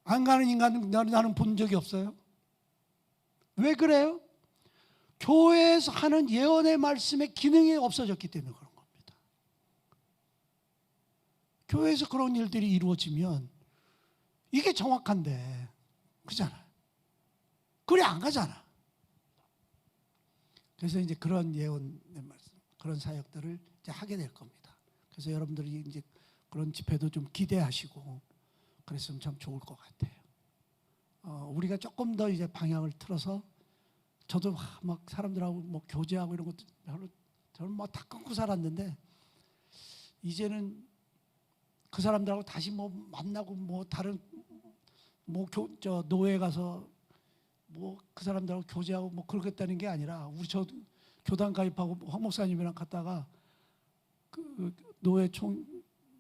안 가는 인간 나는 본 적이 없어요. 왜 그래요? 교회에서 하는 예언의 말씀의 기능이 없어졌기 때문에 그런 겁니다. 교회에서 그런 일들이 이루어지면 이게 정확한데 그렇잖아요. 그래 안 가잖아. 그래서 이제 그런 예언의 말씀, 그런 사역들을 이제 하게 될 겁니다. 그래서 여러분들이 이제 그런 집회도 좀 기대하시고 그랬으면 참 좋을 것 같아요. 우리가 조금 더 이제 방향을 틀어서 저도 막 사람들하고 뭐 교제하고 이런 것도 별로 저는 뭐 다 끊고 살았는데 이제는 그 사람들하고 다시 뭐 만나고 뭐 다른 뭐 저 노예 가서 뭐 그 사람들하고 교제하고 뭐 그러겠다는 게 아니라 우리 저 교단 가입하고 황 목사님이랑 갔다가 그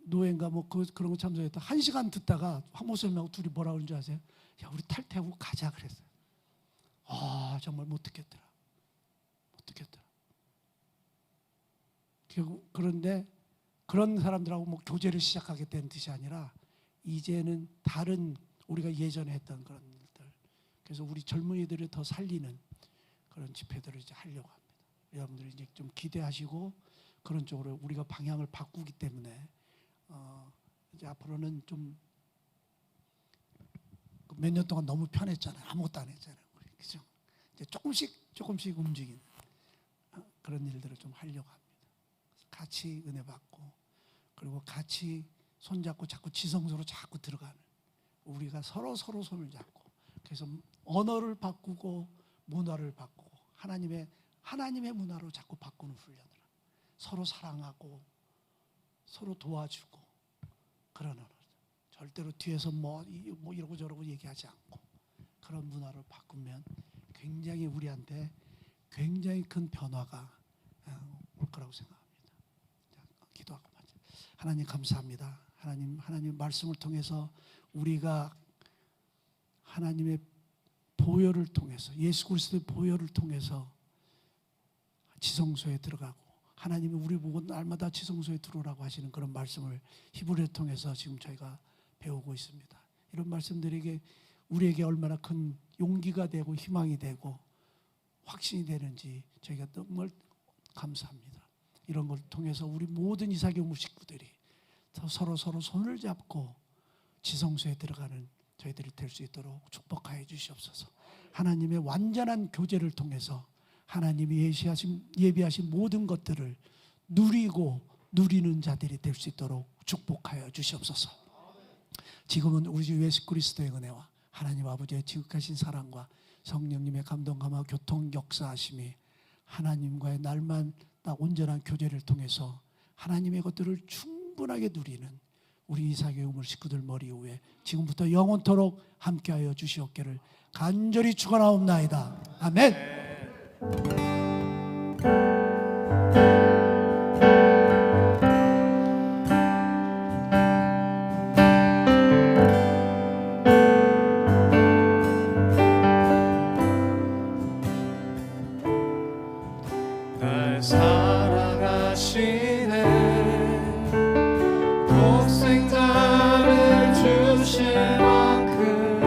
노예인가 뭐 그런 거 참석했다. 1시간 듣다가 황 목사님하고 둘이 뭐라 그런 줄 아세요? 야 우리 탈퇴하고 가자 그랬어요. 아 정말 못 듣겠더라. 못 듣겠더라. 그런데 그런 사람들하고 뭐 교제를 시작하겠다는 뜻이 아니라 이제는 다른 우리가 예전에 했던 그런 일들, 그래서 우리 젊은이들을 더 살리는 그런 집회들을 이제 하려고 합니다. 여러분들이 이제 좀 기대하시고 그런 쪽으로 우리가 방향을 바꾸기 때문에 이제 앞으로는 좀 몇 년 동안 너무 편했잖아요. 아무것도 안 했잖아요. 그죠? 이제 조금씩 움직이는 그런 일들을 좀 하려고 합니다. 같이 은혜 받고 그리고 같이 손잡고 자꾸 지성소로 자꾸 들어가는, 우리가 서로 손을 잡고, 그래서 언어를 바꾸고 문화를 바꾸고 하나님의 문화로 자꾸 바꾸는 훈련을, 서로 사랑하고 서로 도와주고 그런 언어, 절대로 뒤에서 뭐 이러고 저러고 얘기하지 않고 그런 문화를 바꾸면 굉장히 우리한테 굉장히 큰 변화가 올 거라고 생각합니다. 자, 기도하고 마쳐. 하나님 감사합니다. 하나님 말씀을 통해서 우리가 하나님의 보혈을 통해서, 예수 그리스도의 보혈을 통해서 지성소에 들어가고, 하나님이 우리 보고 날마다 지성소에 들어오라고 하시는 그런 말씀을 히브리를 통해서 지금 저희가 배우고 있습니다. 이런 말씀들이 우리에게 얼마나 큰 용기가 되고 희망이 되고 확신이 되는지 저희가 정말 감사합니다. 이런 걸 통해서 우리 모든 이사교무 식구들이 서로 손을 잡고 지성소에 들어가는 저희들이 될 수 있도록 축복하여 주시옵소서. 하나님의 완전한 교제를 통해서 하나님이 예비하신 모든 것들을 누리는 자들이 될 수 있도록 축복하여 주시옵소서. 지금은 우리 주 예수 그리스도의 은혜와 하나님 아버지의 지극하신 사랑과 성령님의 감동 감화 교통 역사하심이 하나님과의 날마다 온전한 교제를 통해서 하나님의 것들을 충분하게 누리는 우리 이사교회 우물 식구들 머리 위에 지금부터 영원토록 함께하여 주시옵기를 간절히 축원하옵나이다. 아멘. 날 사랑하시네, 독생자를 주실 만큼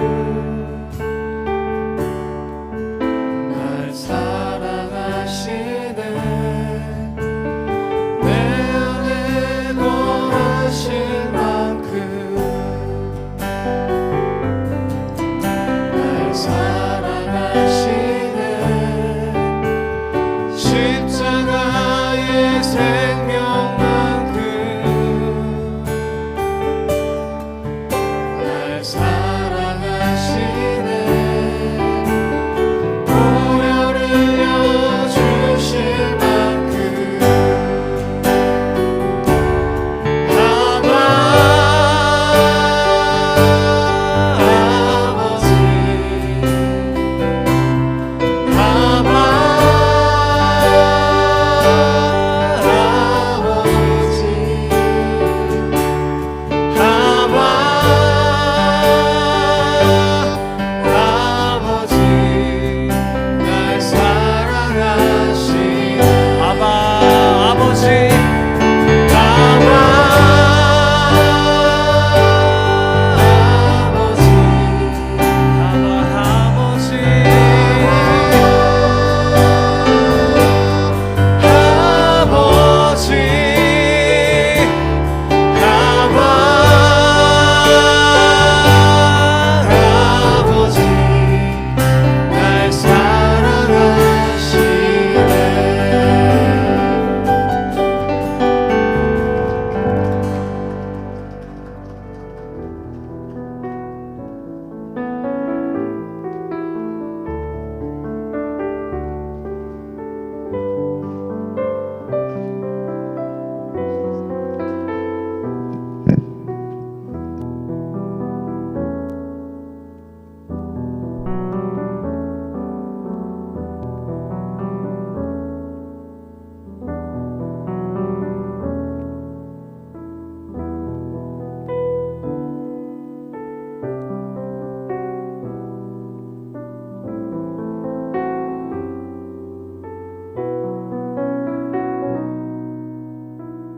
날 사랑하시네, 내 안에 거하실 만큼 날 사랑하시네, 십자가의 생명만큼 날 사랑하시네, 보혈을 흘려주실 만큼 아버지 아버지